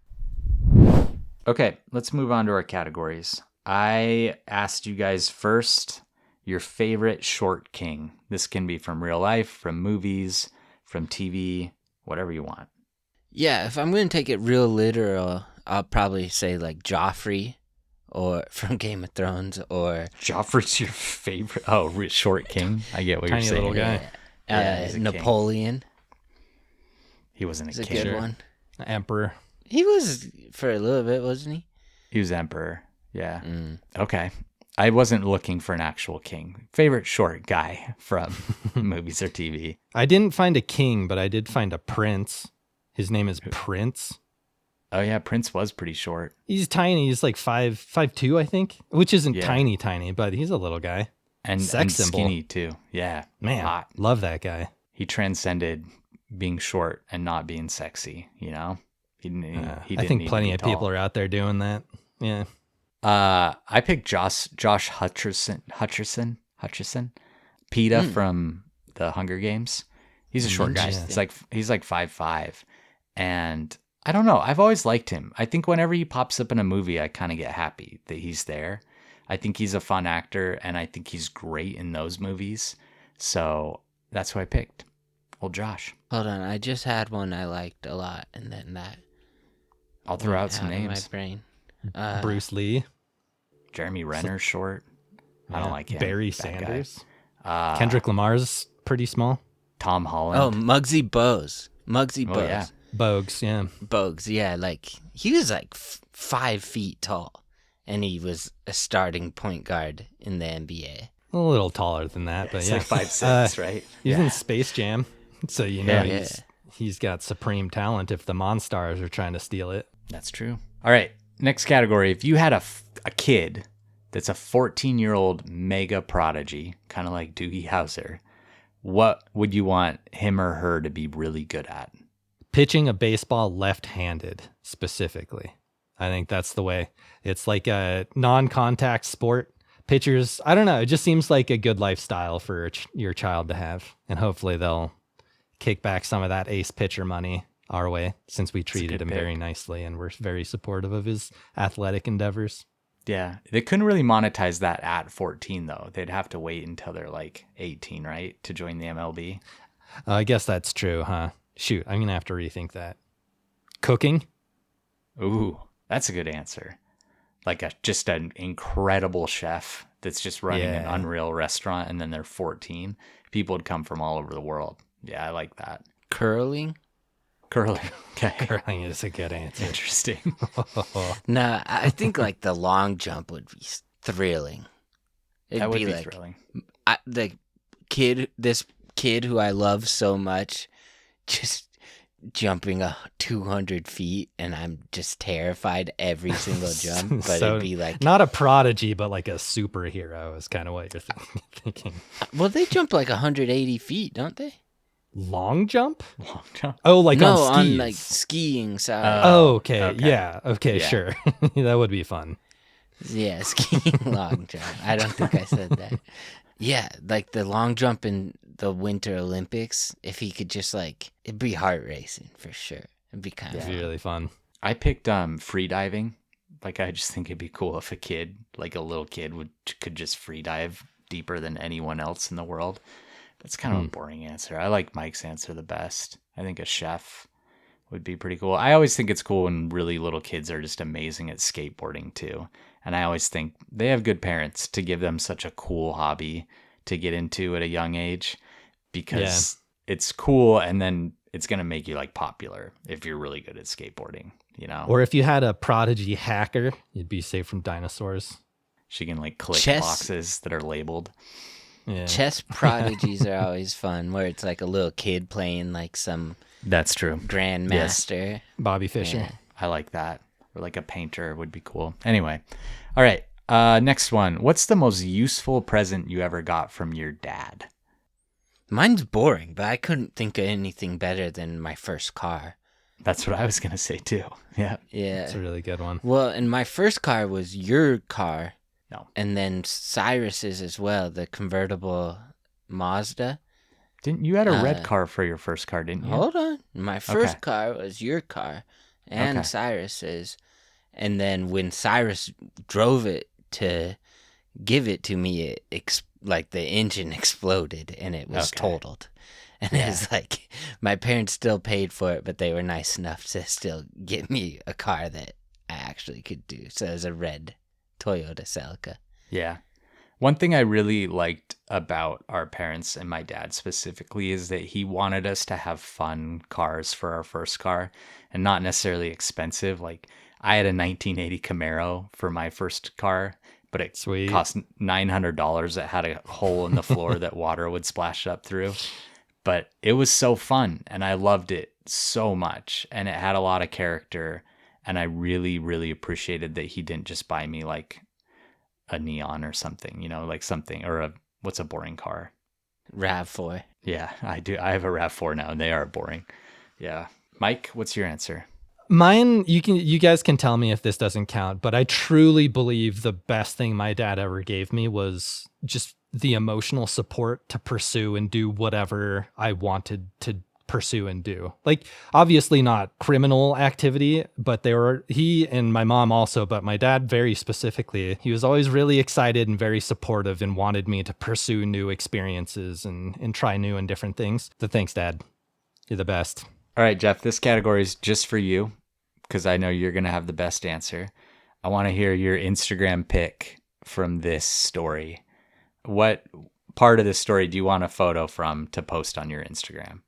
Okay, let's move on to our categories. I asked you guys first your favorite short king. This can be from real life, from movies, from TV, whatever you want. Yeah, if I'm going to take it real literal, I'll probably say like Joffrey or from Game of Thrones or... Joffrey's your favorite? Oh, short king? I get what Tiny you're saying. little guy. Yeah, he's a Napoleon. He wasn't He's a a king. good one. Emperor. He was for a little bit, wasn't he? He was emperor. Yeah. Okay. I wasn't looking for an actual king. Favorite short guy from movies or TV. I didn't find a king, but I did find a prince. His name is Prince. Oh yeah, Prince was pretty short. He's tiny. He's like 5'2", I think, which isn't Yeah. tiny, but he's a little guy. And Sex symbol. skinny too. Yeah. Man, Hot. love that guy. He transcended being short and not being sexy, you know? He didn't I think need to plenty be of tall. people are out there doing that. Yeah. I picked Josh Hutcherson, PETA from the Hunger Games. He's a short guy. Yeah. He's like 5'5", and I don't know. I've always liked him. I think whenever he pops up in a movie, I kind of get happy that he's there. I think he's a fun actor, and I think he's great in those movies. So that's who I picked. Old Josh. Hold on, I just had one I liked a lot, and then that I'll throw out some out of my names. brain. Bruce Lee. Jeremy Renner's short. I don't like him. Barry Bad guy. Sanders. Kendrick Lamar's pretty small. Tom Holland. Oh, Muggsy Bogues. Muggsy Bogues. yeah. Bogues, yeah. Bogues, yeah, like he was like 5 feet tall, and he was a starting point guard in the NBA. A little taller than that, but It's yeah. like 5'6", right? He's in Space Jam, so you know Yeah. he's got supreme talent if the Monstars are trying to steal it. That's true. All right. Next category. If you had a kid that's a 14-year-old mega prodigy, kind of like Doogie Howser, what would you want him or her to be really good at? Pitching a baseball left-handed, specifically. I think that's the way. It's like a non-contact sport. Pitchers, I don't know. It just seems like a good lifestyle for your child to have. And hopefully they'll kick back some of that ace pitcher money our way, since we treated him very nicely and we're very supportive of his athletic endeavors. Yeah. They couldn't really monetize that at 14, though. They'd have to wait until they're like 18, right? To join the MLB. I guess that's true, huh? Shoot, I'm going to have to rethink that. Cooking? Ooh, that's a good answer. Like just an incredible chef that's just running an unreal restaurant, and then they're 14. People would come from all over the world. Yeah, I like that. Curling? Curling. Okay. Curling is a good answer. Interesting. Nah, I think like the long jump would be thrilling. That would be like, thrilling. This kid who I love so much, just jumping 200 feet, and I'm just terrified every single jump. But it'd be like, not a prodigy, but like a superhero is kind of what you're thinking. well, they jump like 180 feet, don't they? Long jump? Long jump. Oh, like no, on skis. on like skiing. Sorry. Okay. Okay. Yeah. Okay. Yeah. Sure. That would be fun. Yeah, skiing long jump. I don't think I said that. Yeah, like the long jump in the Winter Olympics, if he could just like, it'd be heart racing for sure. It'd be kind of It'd be really fun. I picked free diving. Like, I just think it'd be cool if a kid, like a little kid, could just free dive deeper than anyone else in the world. That's kind of a boring answer. I like Mike's answer the best. I think a chef would be pretty cool. I always think it's cool when really little kids are just amazing at skateboarding too. And I always think they have good parents to give them such a cool hobby to get into at a young age, because it's cool, and then it's going to make you like popular if you're really good at skateboarding, you know? Or if you had a prodigy hacker, you'd be safe from dinosaurs. She can like click Chess. boxes that are labeled. Yeah. Chess prodigies are always fun, where it's like a little kid playing like some That's true. grandmaster. Bobby Fischer. Yeah. I like that. Or like a painter would be cool. Anyway. All right. Next one. What's the most useful present you ever got from your dad? Mine's boring, but I couldn't think of anything better than my first car. That's what I was going to say too. Yeah. Yeah. That's a really good one. Well, and my first car was your car. No. And then Cyrus's as well, the convertible Mazda. Didn't you had a red car for your first car, didn't you? Hold on. My first Okay. car was your car and Okay. Cyrus's. And then when Cyrus drove it to give it to me, like the engine exploded and it was Okay. totaled. And it was like, my parents still paid for it, but they were nice enough to still get me a car that I actually could do. So it was a red Toyota Celica. Yeah. One thing I really liked about our parents and my dad specifically is that he wanted us to have fun cars for our first car and not necessarily expensive. Like, I had a 1980 Camaro for my first car, but it Sweet. cost $900. It had a hole in the floor that water would splash up through. But it was so fun, and I loved it so much, and it had a lot of character, and I really, really appreciated that he didn't just buy me like a Neon or something, you know, like something, or what's a boring car? RAV4. Yeah, I do. I have a RAV4 now, and they are boring. Yeah. Mike, what's your answer? Mine, you guys can tell me if this doesn't count, but I truly believe the best thing my dad ever gave me was just the emotional support to pursue and do whatever I wanted to pursue and do. Like, obviously not criminal activity, but he and my mom also, but my dad very specifically, he was always really excited and very supportive and wanted me to pursue new experiences and try new and different things. So thanks, Dad. You're the best. All right, Jeff, this category is just for you because I know you're going to have the best answer. I want to hear your Instagram pic from this story. What part of this story do you want a photo from to post on your Instagram?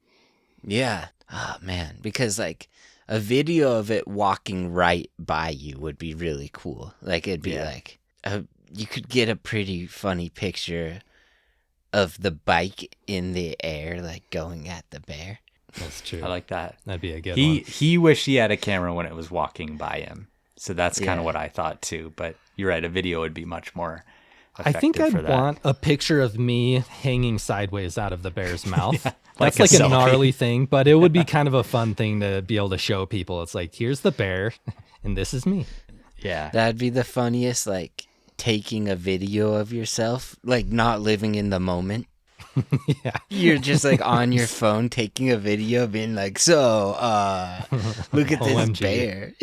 Yeah. Oh, man. Because, like, a video of it walking right by you would be really cool. Like, it'd be like, you could get a pretty funny picture of the bike in the air, like, going at the bear. That's true. I like that. That'd be a good one. He wished he had a camera when it was walking by him. So that's kind of what I thought too. But you're right, a video would be much more I effective think I'd for that. want a picture of me hanging sideways out of the bear's mouth. like That's like a selfie. gnarly thing, but it would be kind of a fun thing to be able to show people. It's like, here's the bear, and this is me. Yeah. That'd be the funniest, like, taking a video of yourself, like, not living in the moment. Yeah. You're just, like, on your phone taking a video being like, so, look at this OMG. bear.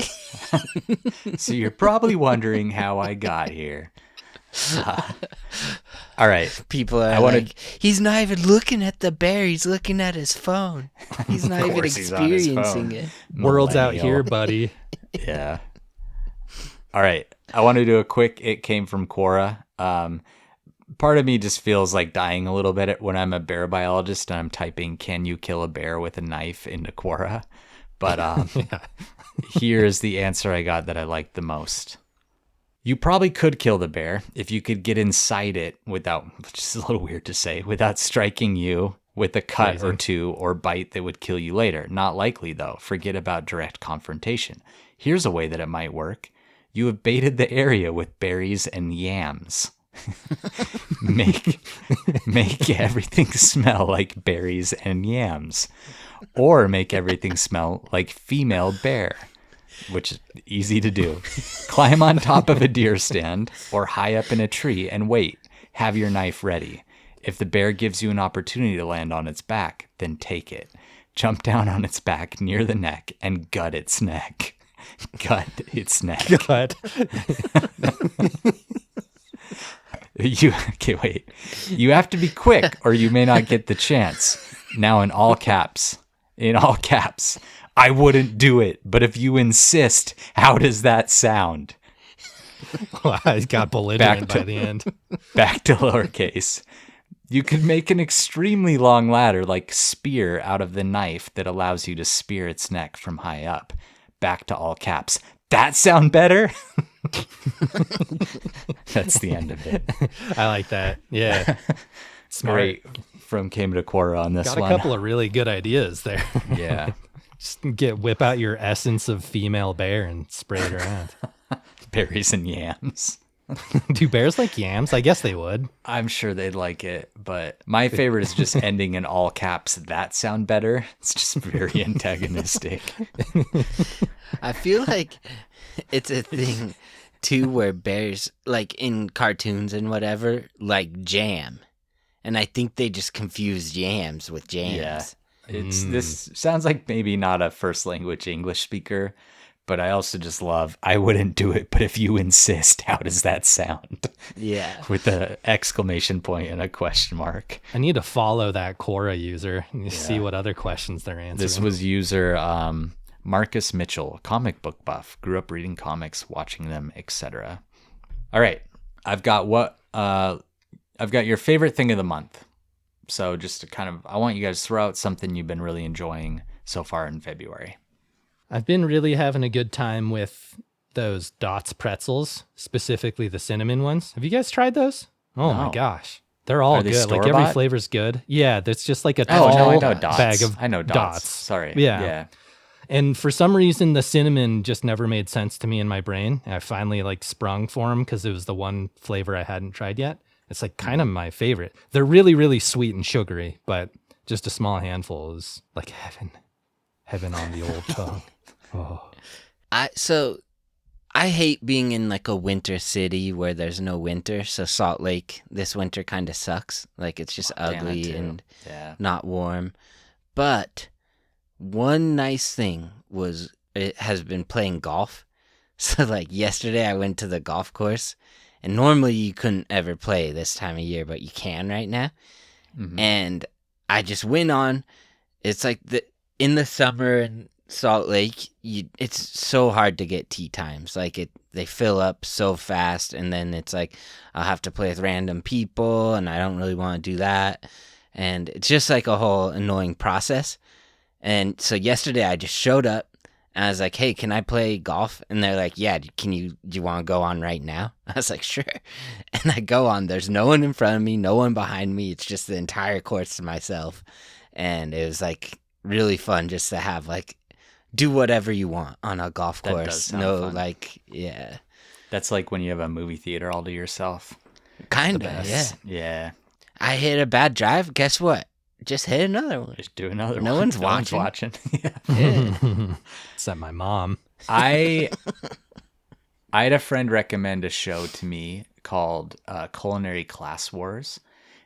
So you're probably wondering how I got here. All right. People are like, he's not even looking at the bear. He's looking at his phone. He's not even course he's on his experiencing phone. it. World's out Millennial. here, buddy. Yeah. All right. I want to do a quick, it came from Quora. Part of me just feels like dying a little bit when I'm a bear biologist and I'm typing, can you kill a bear with a knife into Quora? But here's the answer I got that I liked the most. You probably could kill the bear if you could get inside it without, which is a little weird to say, without striking you with a cut or two or bite that would kill you later. Not likely, though. Forget about direct confrontation. Here's a way that it might work. You have baited the area with berries and yams. make everything smell like berries and yams, or make everything smell like female bear, which is easy to do. Climb on top of a deer stand or high up in a tree and wait. Have your knife ready. If the bear gives you an opportunity to land on its back, then take it. Jump down on its back near the neck and gut its neck. Gut its neck. But Wait. You have to be quick or you may not get the chance. Now in all caps. I wouldn't do it, but if you insist, how does that sound? I got belligerent by the end. Back to lowercase. You could make an extremely long ladder like spear out of the knife that allows you to spear its neck from high up. Back to all caps. That sound better? That's the end of it. I like that. Yeah. Smart. Great from Came to Quora on this Got a one. couple of really good ideas there. Yeah. Just whip out your essence of female bear and spray it around. Berries and yams. Do bears like yams? I guess they would. I'm sure they'd like it, but my favorite is just ending in all caps. That sound better. It's just very antagonistic. I feel like it's a thing, too, where bears, like in cartoons and whatever, like jam. And I think they just confuse yams with jams. Yeah. This sounds like maybe not a first language English speaker, but I also just love, I wouldn't do it, but if you insist, how does that sound? Yeah. With an exclamation point and a question mark. I need to follow that Quora user and see what other questions they're answering. This was user Marcus Mitchell, comic book buff, grew up reading comics, watching them, etc. All right, I've got your favorite thing of the month. So just to kind of, I want you guys to throw out something you've been really enjoying so far in February. I've been really having a good time with those Dots pretzels, specifically the cinnamon ones. Have you guys tried those? Oh No. my gosh. They're all Are they good. Like every store-bought? flavor's good. Yeah, that's just like a Oh, tall no, I know Dots. bag of I know Dots. Sorry. Yeah. And for some reason, the cinnamon just never made sense to me in my brain. I finally like sprung for them because it was the one flavor I hadn't tried yet. It's like kind of my favorite. They're really, really sweet and sugary, but just a small handful is like heaven on the old tongue. Oh. I hate being in like a winter city where there's no winter. So Salt Lake this winter kind of sucks. Like it's just ugly and Yeah. not warm. But one nice thing was it has been playing golf. So like yesterday I went to the golf course, and normally you couldn't ever play this time of year, but you can right now. Mhm. And I just went on. It's like in the summer in Salt Lake, it's so hard to get tee times. Like they fill up so fast, and then it's like I'll have to play with random people, and I don't really want to do that. And it's just like a whole annoying process. And so yesterday I just showed up, and I was like, "Hey, can I play golf?" And they're like, "Yeah, do you want to go on right now?" I was like, "Sure." And I go on. There's no one in front of me, no one behind me. It's just the entire course to myself. And it was like really fun just to have like do whatever you want on a golf That does course. sound No, fun. like, yeah. That's like when you have a movie theater all to yourself. Kind of, yeah. Yeah. I hit a bad drive. Guess what? Just hit another one. Just do another one. No one's watching. Yeah. Yeah. Except my mom. I had a friend recommend a show to me called Culinary Class Wars.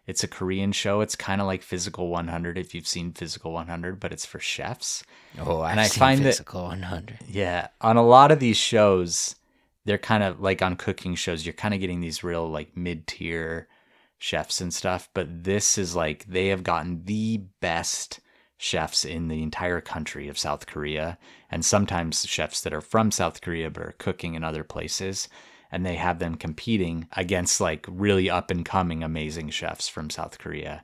It's a Korean show. It's kind of like Physical 100 if you've seen Physical 100, but it's for chefs. Oh, And I've I seen find that- Physical 100. Yeah, on a lot of these shows, they're kind of like on cooking shows, you're kind of getting these real like mid-tier chefs and stuff, but this is like they have gotten the best chefs in the entire country of South Korea, and sometimes chefs that are from South Korea but are cooking in other places, and they have them competing against like really up and coming amazing chefs from South Korea.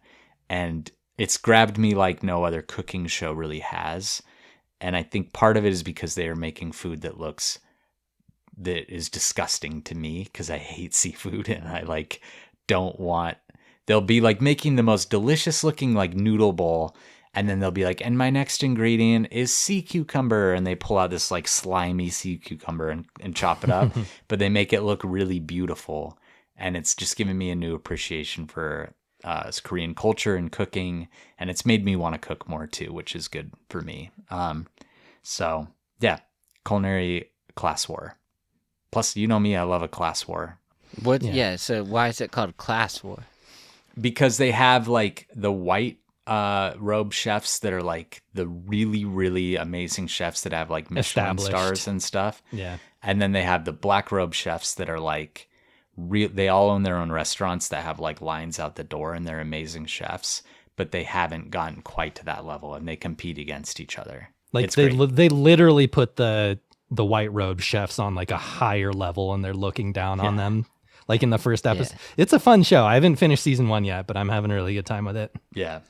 And it's grabbed me like no other cooking show really has. And I think part of it is because they are making food that is disgusting to me, because I hate seafood, and I like don't want, they'll be like making the most delicious looking like noodle bowl, and then they'll be like, and my next ingredient is sea cucumber, and they pull out this like slimy sea cucumber and chop it up, but they make it look really beautiful. And it's just given me a new appreciation for Korean culture and cooking, and it's made me want to cook more too, which is good for me. So yeah, Culinary Class War. Plus, you know me, I love a class war. What? Yeah. Yeah, so why is it called Class War? Because they have like the white robe chefs that are like the really, really amazing chefs that have like Michelin Established. stars and stuff. Yeah. And then they have the black robe chefs that are like, they all own their own restaurants that have like lines out the door, and they're amazing chefs, but they haven't gotten quite to that level, and they compete against each other. Like It's they great. they literally put the white robe chefs on like a higher level, and they're looking down on them. Like in the first episode. It's a fun show. I haven't finished season 1 yet, but I'm having a really good time with it. Yeah.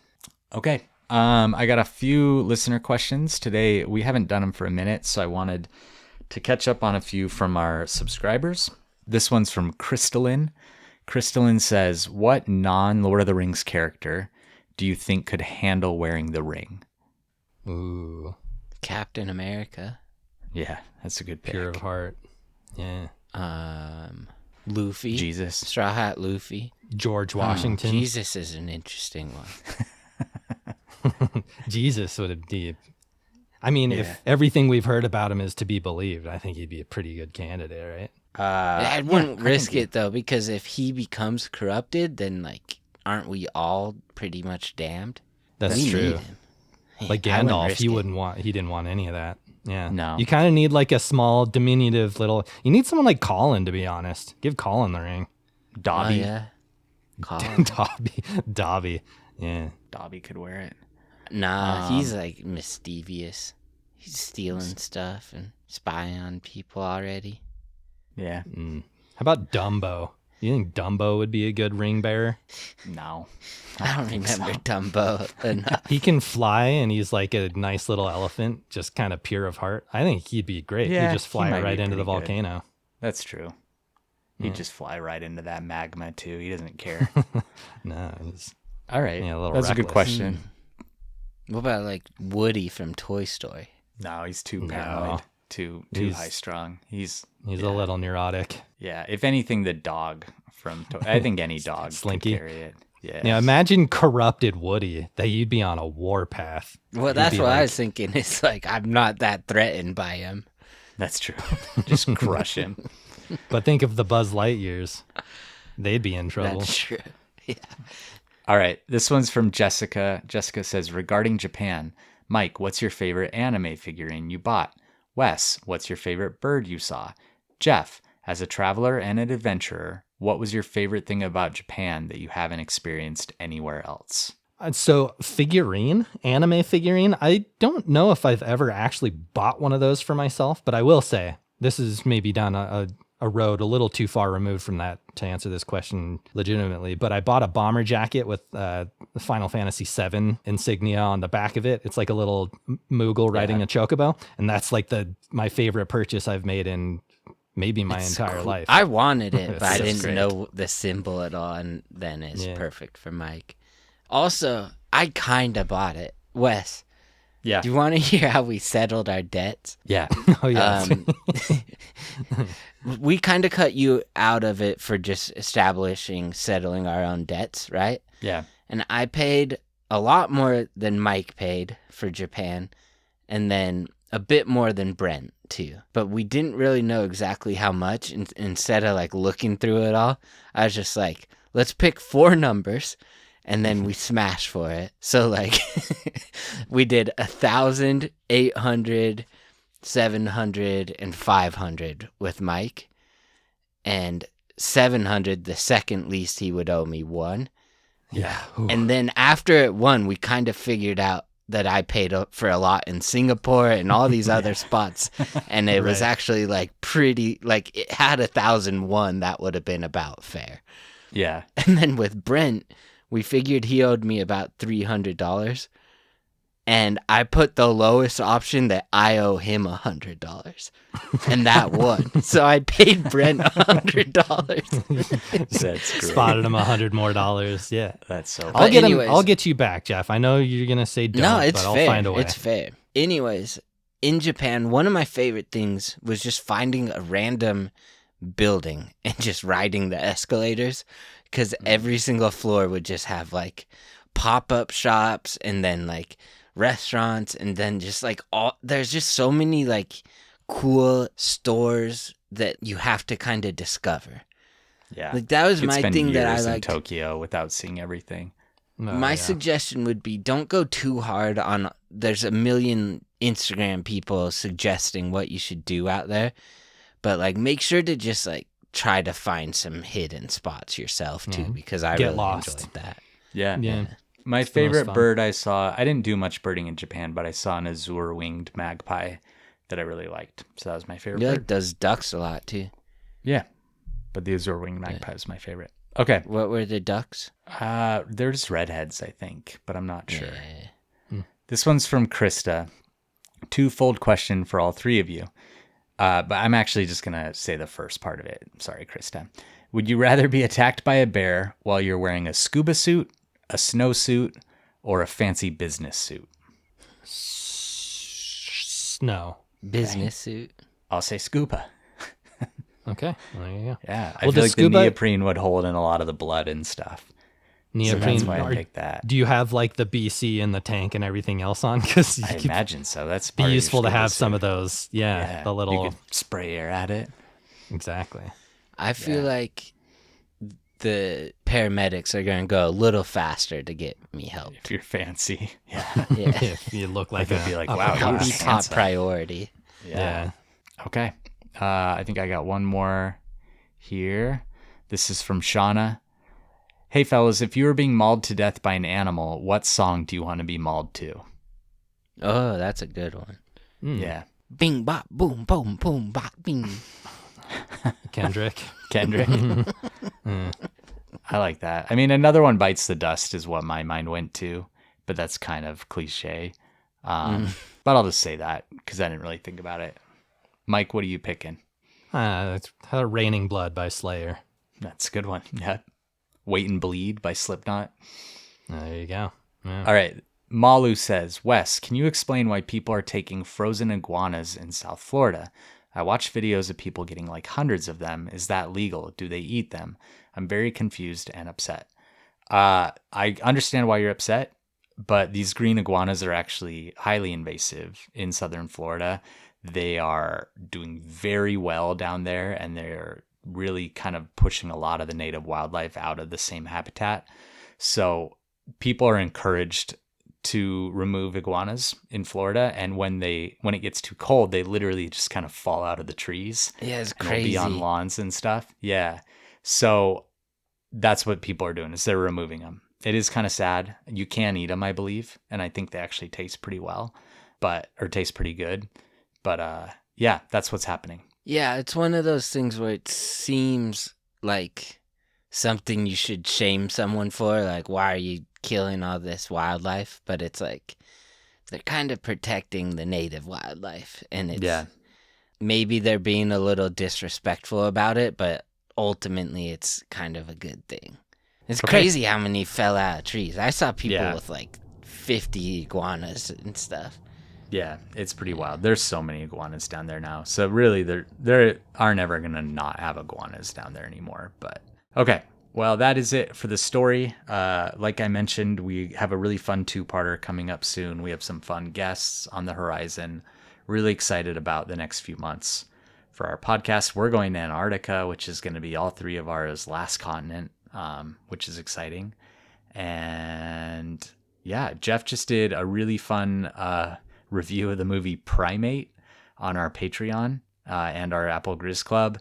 Okay. I got a few listener questions today. We haven't done them for a minute, so I wanted to catch up on a few from our subscribers. This one's from Crystalline. Crystalline says, what non-Lord of the Rings character do you think could handle wearing the ring? Ooh, Captain America. Yeah, that's a good pick. pure of heart. Yeah. Luffy. Jesus. Straw Hat Luffy. George Washington. Jesus is an interesting one. Jesus would be. I mean, if everything we've heard about him is to be believed, I think he'd be a pretty good candidate, right? I wouldn't risk it though, because if he becomes corrupted, then like, aren't we all pretty much damned? That's We true. need him. Like I wouldn't Gandalf, risk he it. wouldn't want. He didn't want any of that. Yeah. No. You kind of need like a small, diminutive little. You need someone like Colin, to be honest. Give Colin the ring. Dobby. Oh, yeah. Colin. Dobby. Yeah. Dobby could wear it. Nah, he's like mischievous. He's stealing stuff and spying on people already. Yeah. How about Dumbo? You think Dumbo would be a good ring bearer? No. I don't remember Dumbo enough. He can fly, and he's like a nice little elephant, just kind of pure of heart. I think he'd be great. Yeah, He'd just he fly might be right into the pretty good. volcano. That's true. He'd just fly right into that magma too. He doesn't care. No, he's All right. Yeah, a little That's a good reckless. question. What about like Woody from Toy Story? No, he's too No. paranoid. Too He's- high strung. He's a little neurotic. yeah. If anything, the dog from I think any dog Slinky. could carry it. Yeah. Now imagine corrupted Woody. That you'd be on a warpath. Well, You'd that's be what I like- was thinking. It's like I'm not that threatened by him. That's true. Just crush him. But think of the Buzz Lightyears. They'd be in trouble. That's true. Yeah. All right. This one's from Jessica. Jessica says, regarding Japan, Mike, what's your favorite anime figurine you bought? Wes, what's your favorite bird you saw? Jeff, as a traveler and an adventurer, what was your favorite thing about Japan that you haven't experienced anywhere else? So anime figurine, I don't know if I've ever actually bought one of those for myself, but I will say this is maybe down a road a little too far removed from that to answer this question legitimately. But I bought a bomber jacket with the Final Fantasy VII insignia on the back of it. It's like a little Moogle riding a chocobo. And that's like my favorite purchase I've made in maybe my entire life. I wanted it, but I It's didn't great. know the symbol at all, and then it's perfect for Mike. Also, I kind of bought it. Wes, Yeah. do you want to hear how we settled our debts? Yeah. Oh, yeah. We kind of cut you out of it for just settling our own debts, right? Yeah. And I paid a lot more than Mike paid for Japan, and then a bit more than Brent too. But we didn't really know exactly how much. And instead of like looking through it all, I was just like, let's pick 4 numbers, and then we smash for it. So like, we did 1,000, 800, 700, and 500 with Mike, and 700, the second least he would owe me 1. Yeah. And then after it won, we kind of figured out that I paid up for a lot in Singapore and all these other spots. And it was actually like pretty, like it had 1,001. That would have been about fair. Yeah. And then with Brent, we figured he owed me about $300. And I put the lowest option that I owe him $100. And that won. So I paid Brent $100. That's great. Spotted him $100 more. Yeah. That's so I'll get anyways- him. I'll get you back, Jeff. I know you're gonna say don't, No, it's but I'll fair. find a way. It's fair. Anyways, in Japan, one of my favorite things was just finding a random building and just riding the escalators, because every single floor would just have like pop-up shops and then like restaurants, and then just like there's just so many like cool stores that you have to kind of discover. Yeah. Like that was It's my been thing that I years in liked. Tokyo without seeing everything. My suggestion would be don't go too hard on. There's a million Instagram people suggesting what you should do out there, but like make sure to just like try to find some hidden spots yourself too, because I Get really lost. enjoyed that. Yeah. Yeah. My the most favorite fun. bird I saw, I didn't do much birding in Japan, but I saw an azure winged magpie that I really liked. So that was my favorite You bird. like those ducks a lot too. Yeah. But the azure winged magpie is my favorite. Okay. What were the ducks? They're just redheads, I think, but I'm not sure. Yeah. This one's from Krista. Twofold question for all 3 of you. But I'm actually just going to say the first part of it. Sorry, Krista. Would you rather be attacked by a bear while you're wearing a scuba suit, a snowsuit, or a fancy business suit? Snow. Business suit. I'll say scuba. Okay. Well, there you go. Yeah, I Well, feel does like the scuba- neoprene would hold in a lot of the blood and stuff. Neoprene. So that's why I picked that. Do you have like the BC and the tank and everything else on? Because I imagine so. That's be part of your useful to scuba have suit. some of those. Yeah, the little. You could spray air at it. Exactly. I feel like the paramedics are going to go a little faster to get me help. If you're fancy. Yeah. Yeah. If you look like They'd be like, wow, upper you're class. Be handsome. top priority. Yeah. Okay. I think I got one more here. This is from Shauna. Hey, fellas, if you were being mauled to death by an animal, what song do you want to be mauled to? Oh, that's a good one. Yeah. Bing, bop, boom, boom, boom, bop, bing. Kendrick. Kendrick. I like that. I mean, another one, Bites the Dust, is what my mind went to, but that's kind of cliche. But I'll just say that because I didn't really think about it. Mike, what are you picking? It's Raining Blood by Slayer. That's a good one. Yeah. Wait and Bleed by Slipknot. There you go. Yeah. All right. Malu says, Wes, can you explain why people are taking frozen iguanas in South Florida? I watch videos of people getting like hundreds of them. Is that legal? Do they eat them? I'm very confused and upset. I understand why you're upset, but these green iguanas are actually highly invasive in Southern Florida. They are doing very well down there, and they're really kind of pushing a lot of the native wildlife out of the same habitat. So people are encouraged to remove iguanas in Florida, and when it gets too cold, they literally just kind of fall out of the trees. Yeah, it's and they'll crazy. be on lawns and stuff. Yeah. So that's what people are doing, is they're removing them. It is kind of sad. You can eat them, I believe, and I think they actually taste pretty well, or taste pretty good. But yeah, that's what's happening. Yeah, it's one of those things where it seems like something you should shame someone for. Like, why are you killing all this wildlife? But it's like they're kind of protecting the native wildlife, and it's maybe they're being a little disrespectful about it, but ultimately it's kind of a good thing. It's crazy how many fell out of trees. I saw people with like 50 iguanas and stuff. Yeah, it's pretty wild. There's so many iguanas down there now. So really, there are never going to not have iguanas down there anymore. But okay, well, that is it for the story. Like I mentioned, we have a really fun 2-parter coming up soon. We have some fun guests on the horizon. Really excited about the next few months for our podcast. We're going to Antarctica, which is going to be all 3 of ours last continent, which is exciting. And yeah, Jeff just did a really fun review of the movie Primate on our Patreon and our Apple Grizz Club.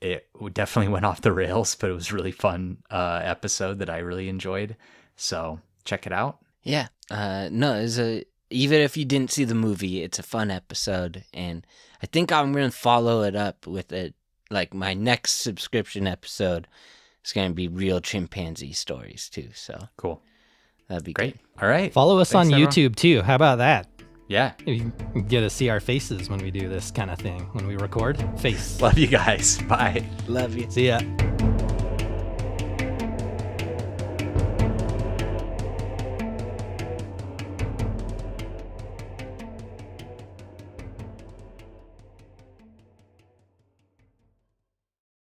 It definitely went off the rails, but it was a really fun episode that I really enjoyed. So check it out. Yeah. No, even if you didn't see the movie, it's a fun episode. And I think I'm going to follow it up with my next subscription episode is going to be real chimpanzee stories too. So cool. That'd be great. Good. All right. Follow us Thanks, on everyone. YouTube too. How about that? Yeah. You get to see our faces when we do this kind of thing, when we record. Face. Love you guys. Bye. Love you. See ya.